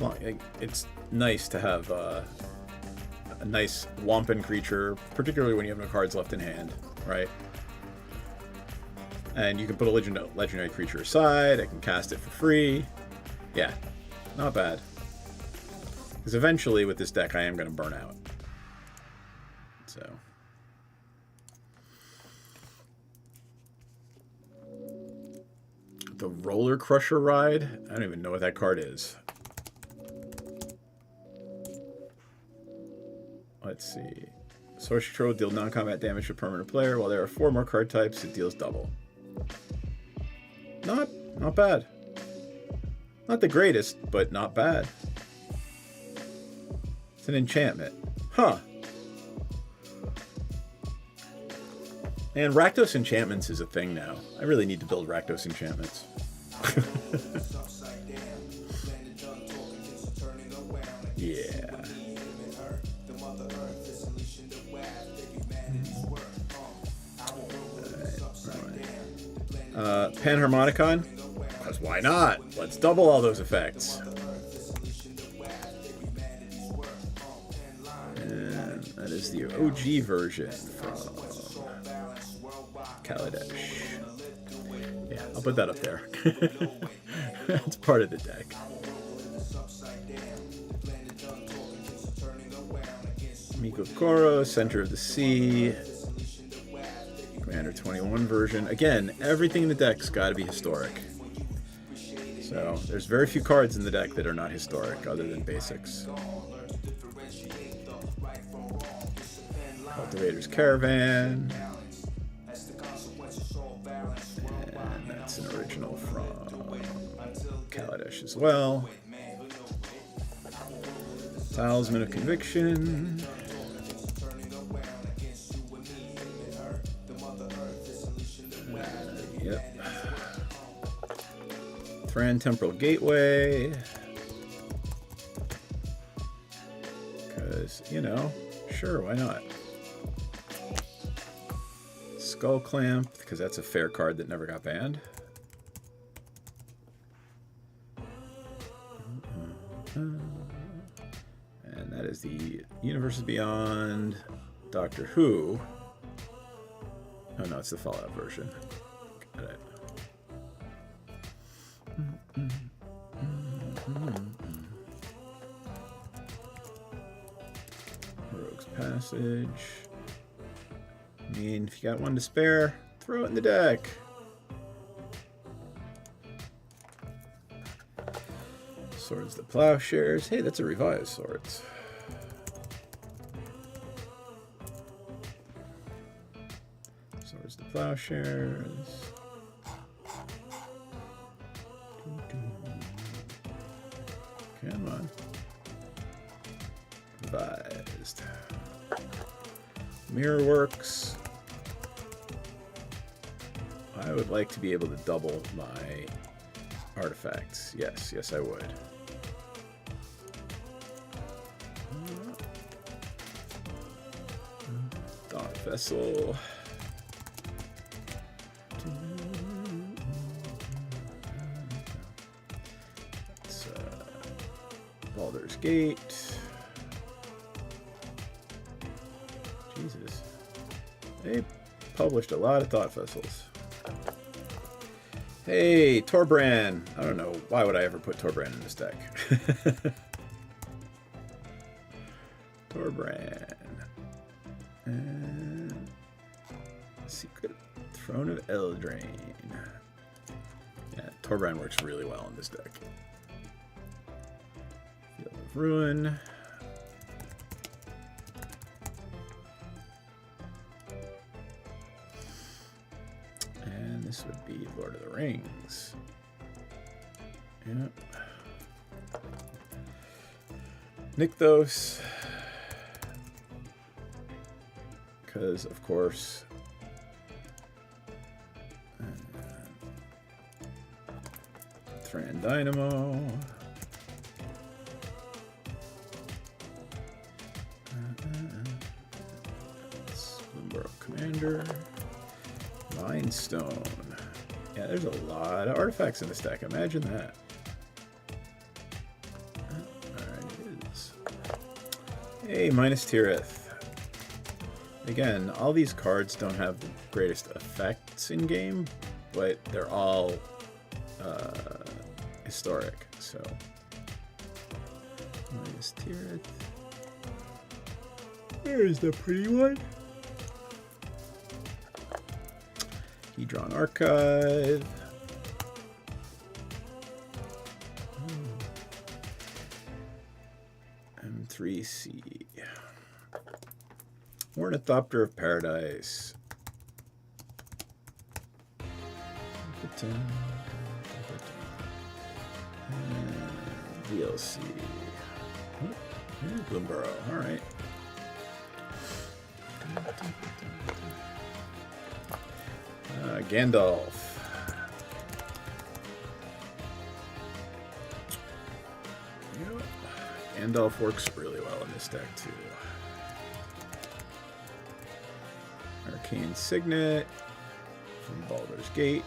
Well, it's nice to have a nice Wampin creature, particularly when you have no cards left in hand, right? And you can put a legendary creature aside. I can cast it for free. Yeah, not bad. Because eventually with this deck I am going to burn out. So. The Roller Crusher Ride? I don't even know what that card is. Let's see. Sorcery Troll deal non-combat damage to a permanent player. While there are 4 more card types, it deals double. Not bad. Not the greatest, but not bad. It's an enchantment. Huh. And Rakdos enchantments is a thing now. I really need to build Rakdos enchantments. Yeah. Panharmonicon? Because why not? Let's double all those effects. is the OG version from Kaladesh. Yeah, I'll put that up there. It's part of the deck. Miko Koro, Center of the Sea. Commander 21 version. Again, everything in the deck's got to be historic. So there's very few cards in the deck that are not historic other than basics. Cultivator's Caravan. And that's an original from Kaladesh as well. Talisman of Conviction. Yep. Thran Temporal Gateway. Because, you know, sure, why not? Skull Clamp, because that's a fair card that never got banned. And that is the Universes Beyond Doctor Who. Oh no, it's the Fallout version. Got it. Rogue's Passage. I mean, if you got one to spare, throw it in the deck. Swords the Plowshares. Hey, that's a revised Swords. Swords the Plowshares. Come on. Revised. Mirror Works. I would like to be able to double my artifacts. Yes, yes I would. Dawn Vessel. It's Baldur's Gate. Jesus. They published a lot of Thought Vessels. Hey, Torbran. I don't know. Why would I ever put Torbran in this deck? Torbran. And Secret Throne of Eldraine. Yeah, Torbran works really well in this deck. Field of Ruin. And this would be Lord of the Rings. Yep. Nykthos. Because, of course, Thran Dynamo. Bloomburrow Commander. Mind Stone. Yeah, there's a lot of artifacts in this deck. Imagine that. Alright, it is. Hey, Minas Tirith. Again, all these cards don't have the greatest effects in game, but they're all historic. So, Minas Tirith. Where is the pretty one? Hedron Archive. M3C. Ornithopter of Paradise. DLC. Bloomburrow. All right. Gandalf. Yep. Gandalf works really well in this deck too. Arcane Signet from Baldur's Gate.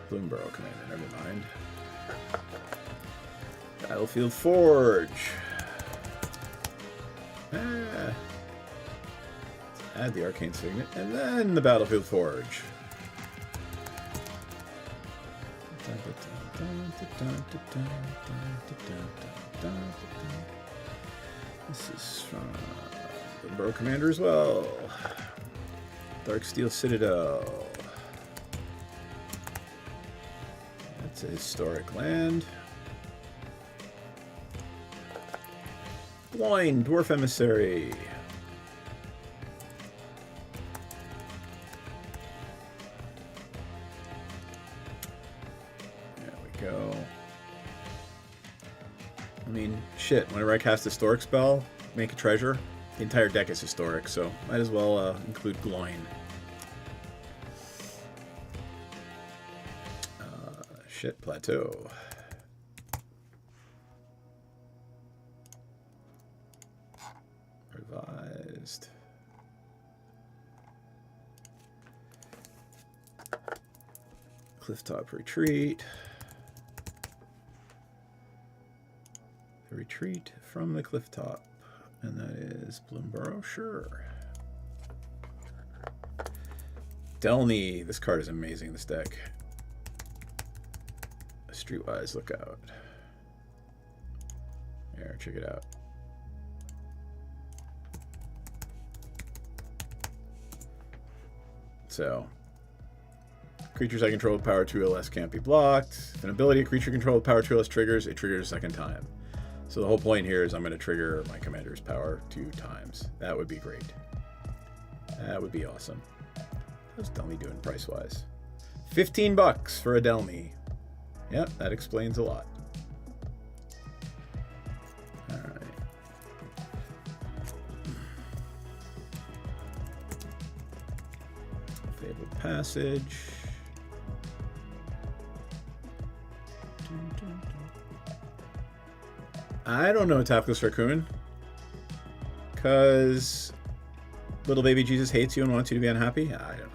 Bloomburrow Commander, never mind. Battlefield Forge. Ah. Add the arcane signet, and then the battlefield forge. This is from the Bro Commander as well. Darksteel Citadel. That's a historic land. Blind Dwarf Emissary. There we go. I mean, shit, whenever I cast a historic spell, make a treasure, the entire deck is historic, so might as well include Gloin. Shit, Plateau. Revised. Clifftop Retreat. The retreat from the clifftop. And that is Bloomborough? Sure. Delny. This card is amazing, this deck. Streetwise Lookout. Here, check it out. So, creatures I control with power 2 or less can't be blocked. If an ability a creature controlled with power 2 or less triggers, it triggers a second time. So the whole point here is I'm going to trigger my commander's power 2 times. That would be great. That would be awesome. How's Delmy doing price-wise? $15 for a Delmy. Yep, that explains a lot. Alright. Fabled Passage. I don't know, Tapless Raccoon. Because little baby Jesus hates you and wants you to be unhappy? I don't know.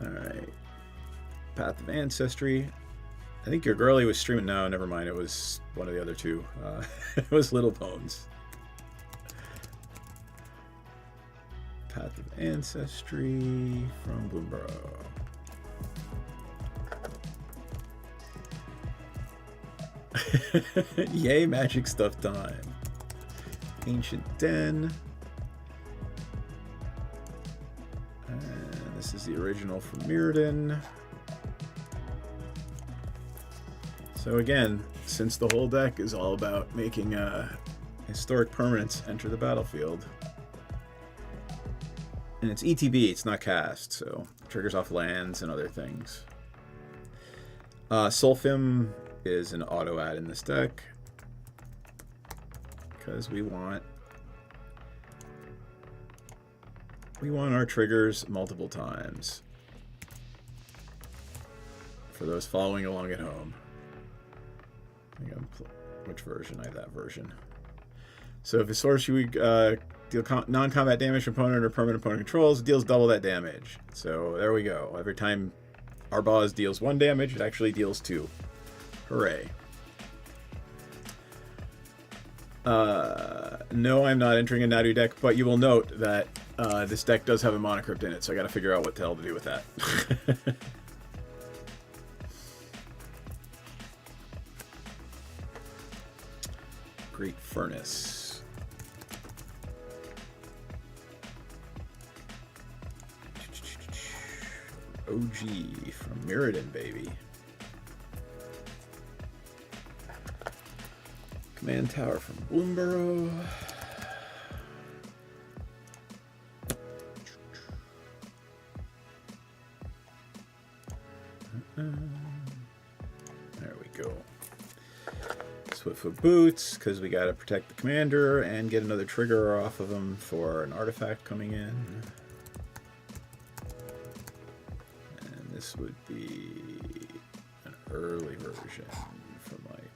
Alright. Path of Ancestry. I think your girlie was streaming. No, never mind. It was one of the other two. It was Little Bones. Path of Ancestry from Bloomborough. Yay, magic stuff time. Ancient Den. This is the original from Mirrodin. So again, since the whole deck is all about making historic permanents enter the battlefield, and it's ETB, it's not cast, so it triggers off lands and other things. Sulfim is an auto add in this deck because we want our triggers multiple times for those following along at home. I think which version? I have that version. So if a sorcery deal non-combat damage to opponent or permanent opponent controls, deals double that damage. So there we go. Every time Arbaz deals 1 damage, it actually deals 2. Hooray. No, I'm not entering a Nadu deck, but you will note that this deck does have a Monocrypt in it, so I gotta figure out what the hell to do with that. Great Furnace. OG from Mirrodin, baby. Command Tower from Bloomborough. There we go. Swiftfoot Boots, because we got to protect the commander and get another trigger off of him for an artifact coming in. And this would be an early version from like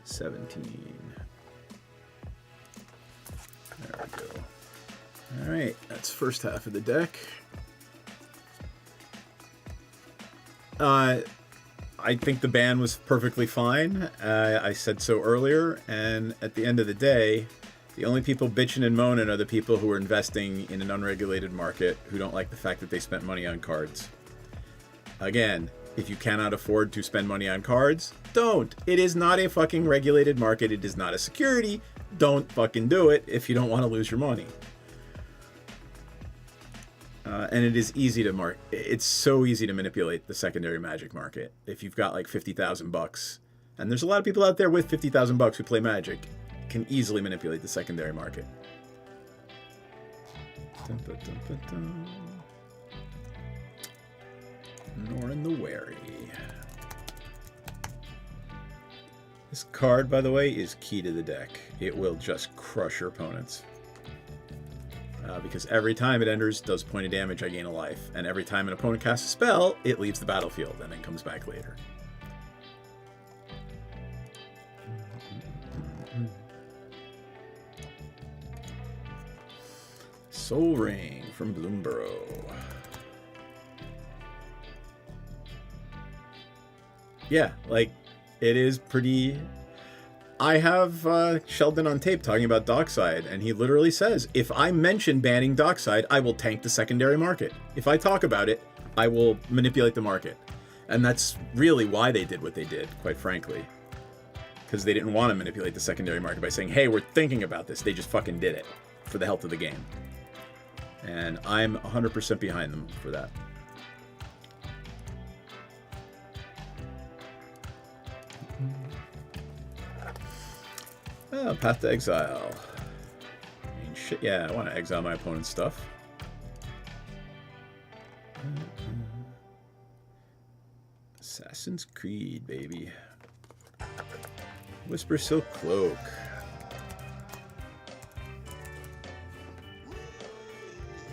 17. There we go. Alright, that's first half of the deck. I I think the ban was perfectly fine. I said so earlier, and at the end of the day, the only people bitching and moaning are the people who are investing in an unregulated market who don't like the fact that they spent money on cards. Again, if you cannot afford to spend money on cards, don't. It is not a fucking regulated market. It is not a security. Don't fucking do it if you don't want to lose your money. And it is easy to it's so easy to manipulate the secondary Magic market. If you've got like $50,000, and there's a lot of people out there with $50,000 who play Magic, can easily manipulate the secondary market. Dun, dun, dun, dun, dun. Norin the Wary. This card, by the way, is key to the deck. It will just crush your opponents. Because every time it enters, does point of damage, I gain a life. And every time an opponent casts a spell, it leaves the battlefield and then comes back later. Soul Ring from Bloomborough. Yeah, like, it is pretty... I have Sheldon on tape talking about Dockside, and he literally says, if I mention banning Dockside, I will tank the secondary market. If I talk about it, I will manipulate the market. And that's really why they did what they did, quite frankly. Because they didn't want to manipulate the secondary market by saying, hey, we're thinking about this. They just fucking did it for the health of the game. And I'm 100% behind them for that. Oh, Path to Exile. I mean, shit, yeah, I want to exile my opponent's stuff. Assassin's Creed, baby. Whisper Silk Cloak.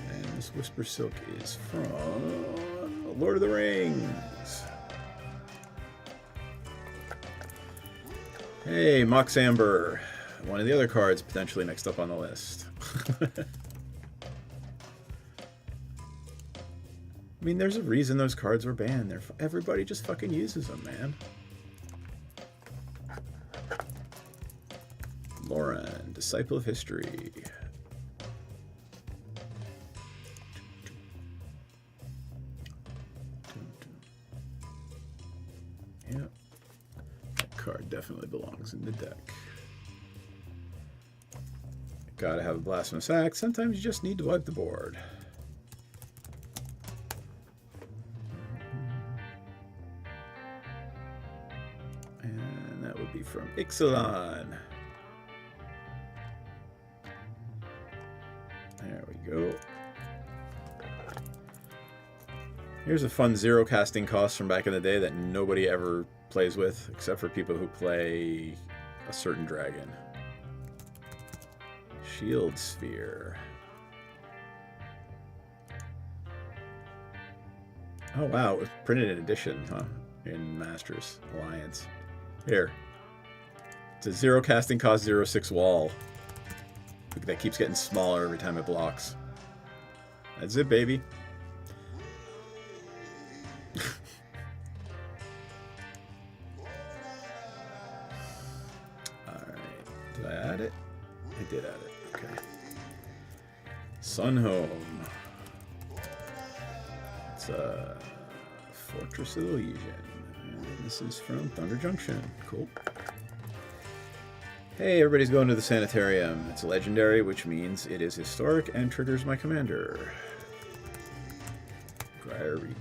And this Whisper Silk is from Lord of the Rings. Hey, Mox Amber. One of the other cards potentially next up on the list. I mean, there's a reason those cards were banned. Everybody just fucking uses them, man. Lauren, Disciple of History. Yep. That card definitely belongs in the deck. Gotta have a Blasphemous Axe. Sometimes you just need to wipe the board. And that would be from Ixalan. There we go. Here's a fun zero casting cost from back in the day that nobody ever plays with, except for people who play a certain dragon. Shield Sphere. Oh wow, it was printed in edition, huh? In Masters Alliance. Here. It's a zero casting cost 0/6 wall. That keeps getting smaller every time it blocks. That's it, baby. Alright. Did I add it? I did add it. Okay. Sunhome. It's a Fortress of the Legion. And this is from Thunder Junction. Cool. Hey, everybody's going to the Sanitarium. It's legendary, which means it is historic and triggers my commander. Gyre Reach.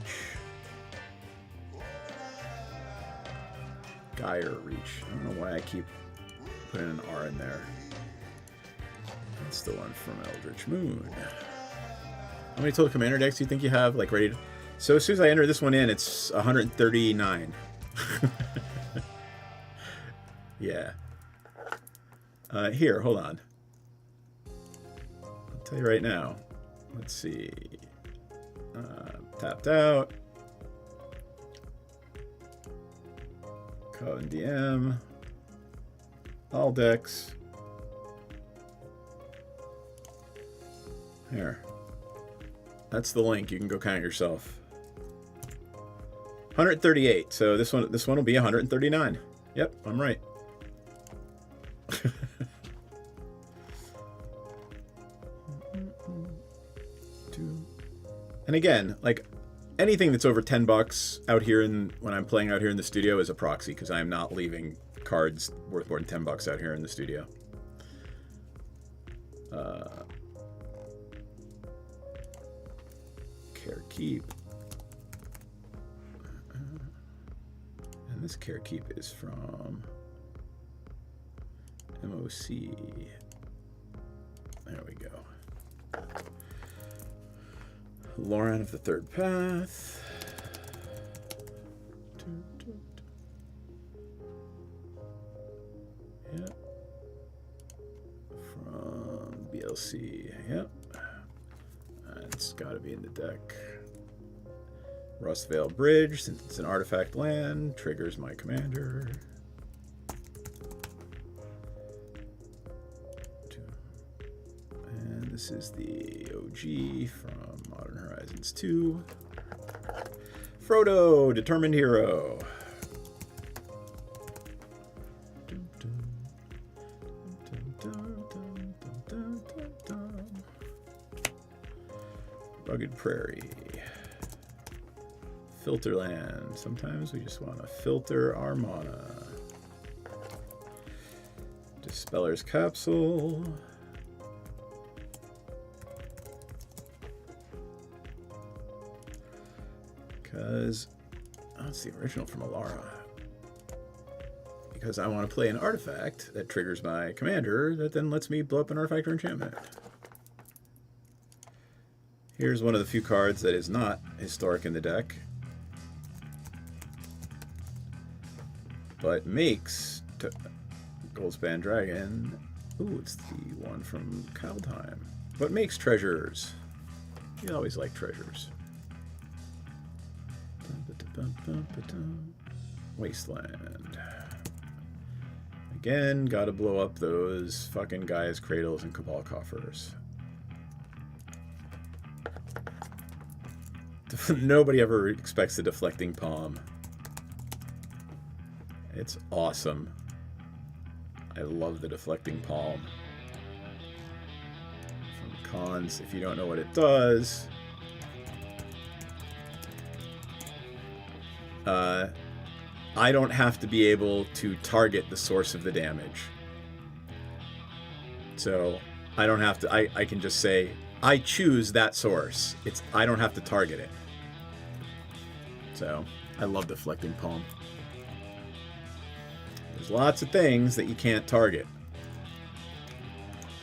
Gyre Reach. I don't know why I keep putting an R in there. That's the one from Eldritch Moon. How many total commander decks do you think you have, like, ready to... So as soon as I enter this one in, it's 139. Yeah. Here, hold on. I'll tell you right now. Let's see. Tapped Out. Coven DM. All decks. Here. That's the link. You can go count it yourself. 138. So this one will be 139. Yep, I'm right. And again, like anything that's over $10 out here when I'm playing out here in the studio is a proxy, because I am not leaving cards worth more than $10 out here in the studio. Care keep. And this care keep is from MOC. There we go. Lauren of the Third Path. Yep. From BLC. Yep. It's got to be in the deck. Rustvale Bridge, since it's an artifact land, triggers my commander. And this is the OG from Modern Horizons 2. Frodo, Determined Hero. Rugged Prairie. Filterland. Sometimes we just want to filter our mana. Dispeller's Capsule. Because that's the original from Alara. Because I want to play an artifact that triggers my commander that then lets me blow up an artifact or enchantment. Here's one of the few cards that is not historic in the deck, but makes Goldspan Dragon. Ooh, it's the one from Kaldheim. But makes treasures. You always like treasures. Wasteland. Again, gotta blow up those fucking Gaia's Cradles and Cabal Coffers. Nobody ever expects the Deflecting Palm. It's awesome. I love the Deflecting Palm. From Cons, if you don't know what it does, I don't have to be able to target the source of the damage. So I don't have to, I can just say, I choose that source. I don't have to target it. So I love Deflecting Palm. There's lots of things that you can't target.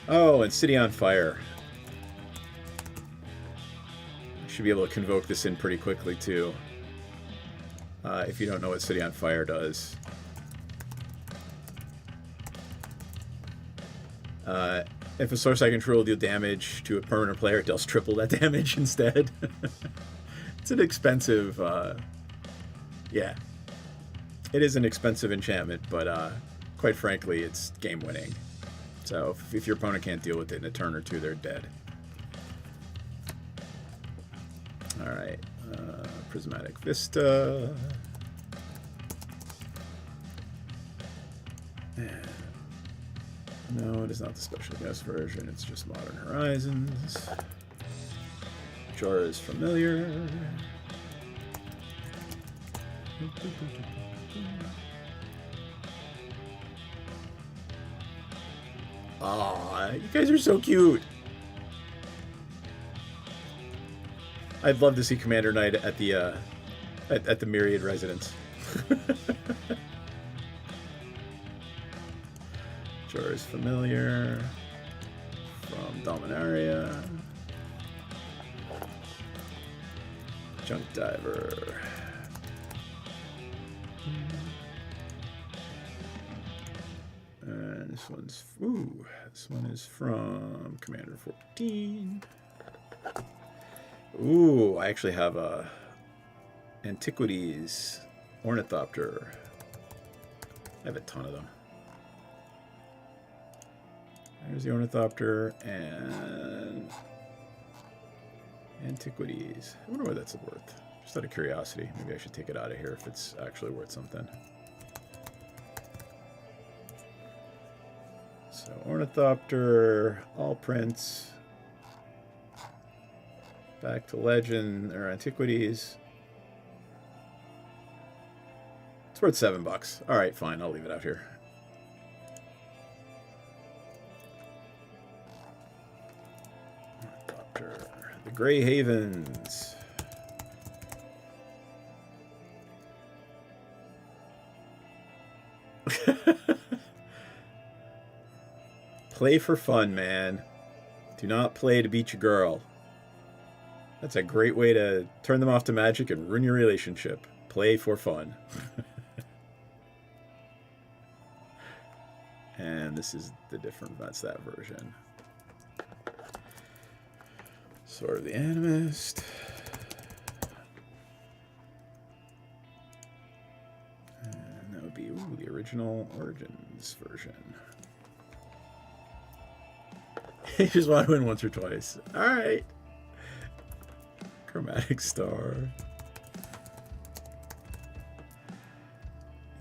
Oh, and City on Fire. I should be able to convoke this in pretty quickly too. If you don't know what City on Fire does. If a source I control deal damage to a permanent player, it deals triple that damage instead. It's an expensive, yeah. It is an expensive enchantment, but quite frankly, it's game winning. So if your opponent can't deal with it in a turn or two, they're dead. All right, Prismatic Vista. No, it is not the special guest version. It's just Modern Horizons. Jorah's Familiar. Aw, you guys are so cute. I'd love to see Commander Knight at the Myriad Residence. Jorah's Familiar from Dominaria. Junk Diver. And this one is from Commander 14. Ooh, I actually have a Antiquities Ornithopter. I have a ton of them. There's the Ornithopter and Antiquities. I wonder what that's worth. Just out of curiosity. Maybe I should take it out of here if it's actually worth something. So Ornithopter, all prints. Back to legend or antiquities. It's worth $7. All right, fine. I'll leave it out here. Ornithopter, the Grey Havens. Play for fun, man. Do not play to beat your girl. That's a great way to turn them off to Magic and ruin your relationship. Play for fun. And this is the different, that's that version. Sword of the Animist. And that would be, ooh, the original Origins version. You just want to win once or twice. Alright. Chromatic Star.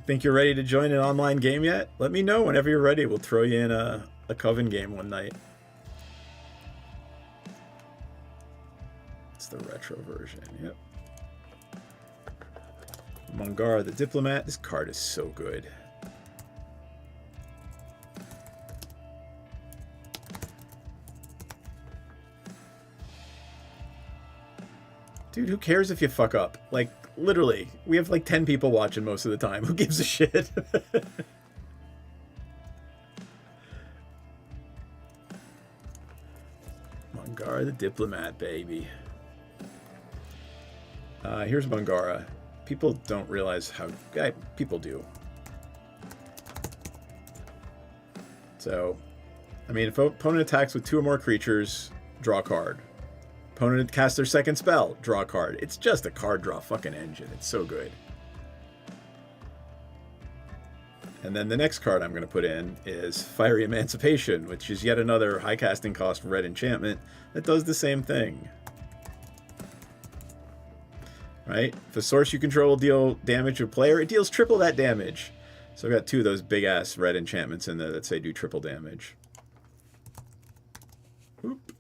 Think you're ready to join an online game yet? Let me know whenever you're ready. We'll throw you in a Coven game one night. It's the retro version, yep. Mangara the Diplomat. This card is so good. Dude, who cares if you fuck up? Like, literally, we have like 10 people watching most of the time. Who gives a shit? Mangara the Diplomat, baby. Here's Mangara. People don't realize how... people do. So, I mean, if opponent attacks with 2 or more creatures, draw a card. Opponent casts their second spell, draw a card. It's just a card draw fucking engine. It's so good. And then the next card I'm going to put in is Fiery Emancipation, which is yet another high casting cost red enchantment that does the same thing. Right? If a source you control will deal damage to a player, it deals triple that damage. So I've got 2 of those big-ass red enchantments in there that say do triple damage. Oop.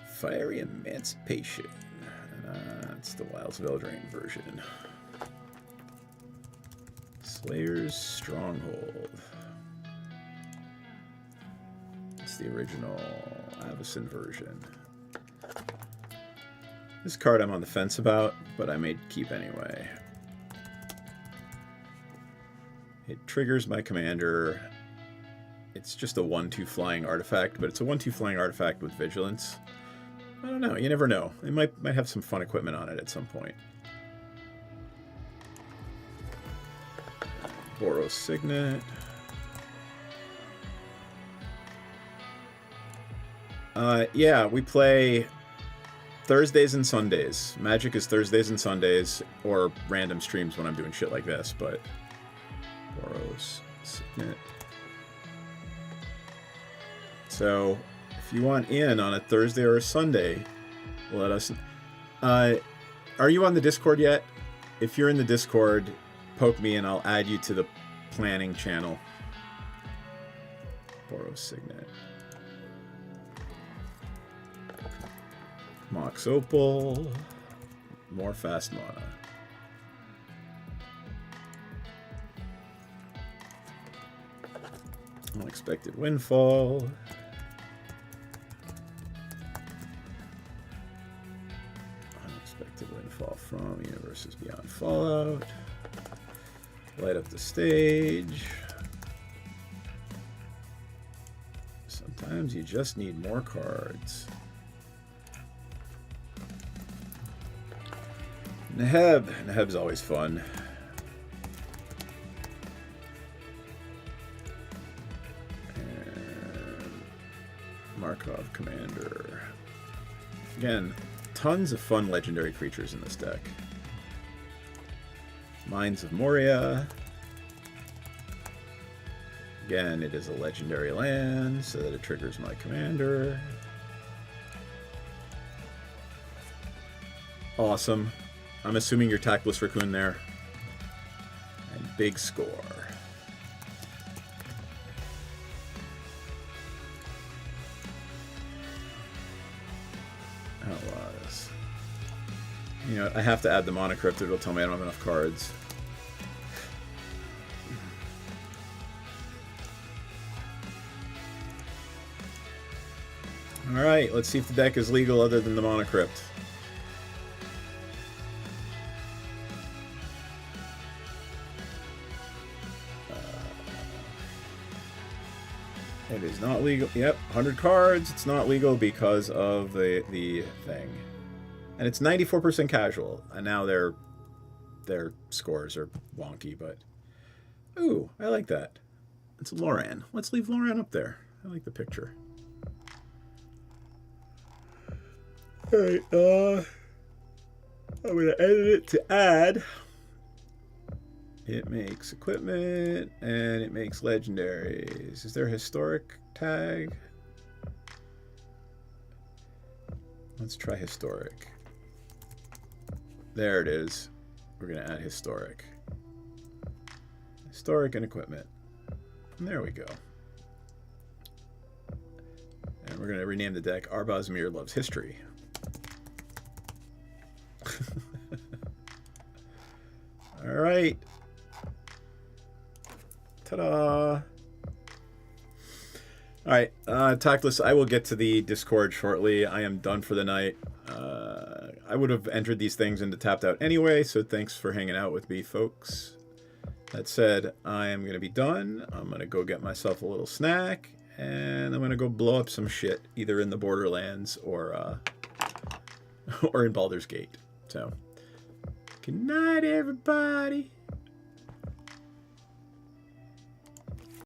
Fiery Emancipation. That's the Wilds of Eldraine version. Slayer's Stronghold. It's the original Avacyn version. This card I'm on the fence about, but I may keep anyway. It triggers my commander. It's just a 1/2 flying artifact, but it's a 1/2 flying artifact with vigilance. I don't know. You never know. It might have some fun equipment on it at some point. Boros Signet. Yeah, we play Thursdays and Sundays. Magic is Thursdays and Sundays, or random streams when I'm doing shit like this, but Boros Signet. So, if you want in on a Thursday or a Sunday, let us... are you on the Discord yet? If you're in the Discord, poke me and I'll add you to the planning channel. Boros Signet. Mox Opal. More fast mana. Unexpected Windfall. Unexpected Windfall from Universes Beyond Fallout. Light up the stage. Sometimes you just need more cards. Neheb. Neheb's always fun. And Markov Commander. Again, tons of fun legendary creatures in this deck. Mines of Moria. Again, it is a legendary land, so that it triggers my commander. Awesome. I'm assuming you're Tactless Raccoon there. And big score. Outlaws. You know, I have to add the Mana Crypt. It'll tell me I don't have enough cards. Alright, let's see if the deck is legal other than the Mana Crypt. It is not legal. Yep, 100 cards. It's not legal because of the thing. And it's 94% casual. And now their scores are wonky, but... Ooh, I like that. It's Loran. Let's leave Loran up there. I like the picture. Alright, I'm gonna edit it to add. It makes equipment, and it makes legendaries. Is there a historic tag? Let's try historic. There it is. We're gonna add historic. Historic and equipment. And there we go. And we're gonna rename the deck Arbazmir Loves History. All right. Ta-da! Alright, Tactless, I will get to the Discord shortly. I am done for the night. I would have entered these things into Tapped Out anyway, so thanks for hanging out with me, folks. That said, I am going to be done. I'm going to go get myself a little snack, and I'm going to go blow up some shit, either in the Borderlands or or in Baldur's Gate. So, good night, everybody!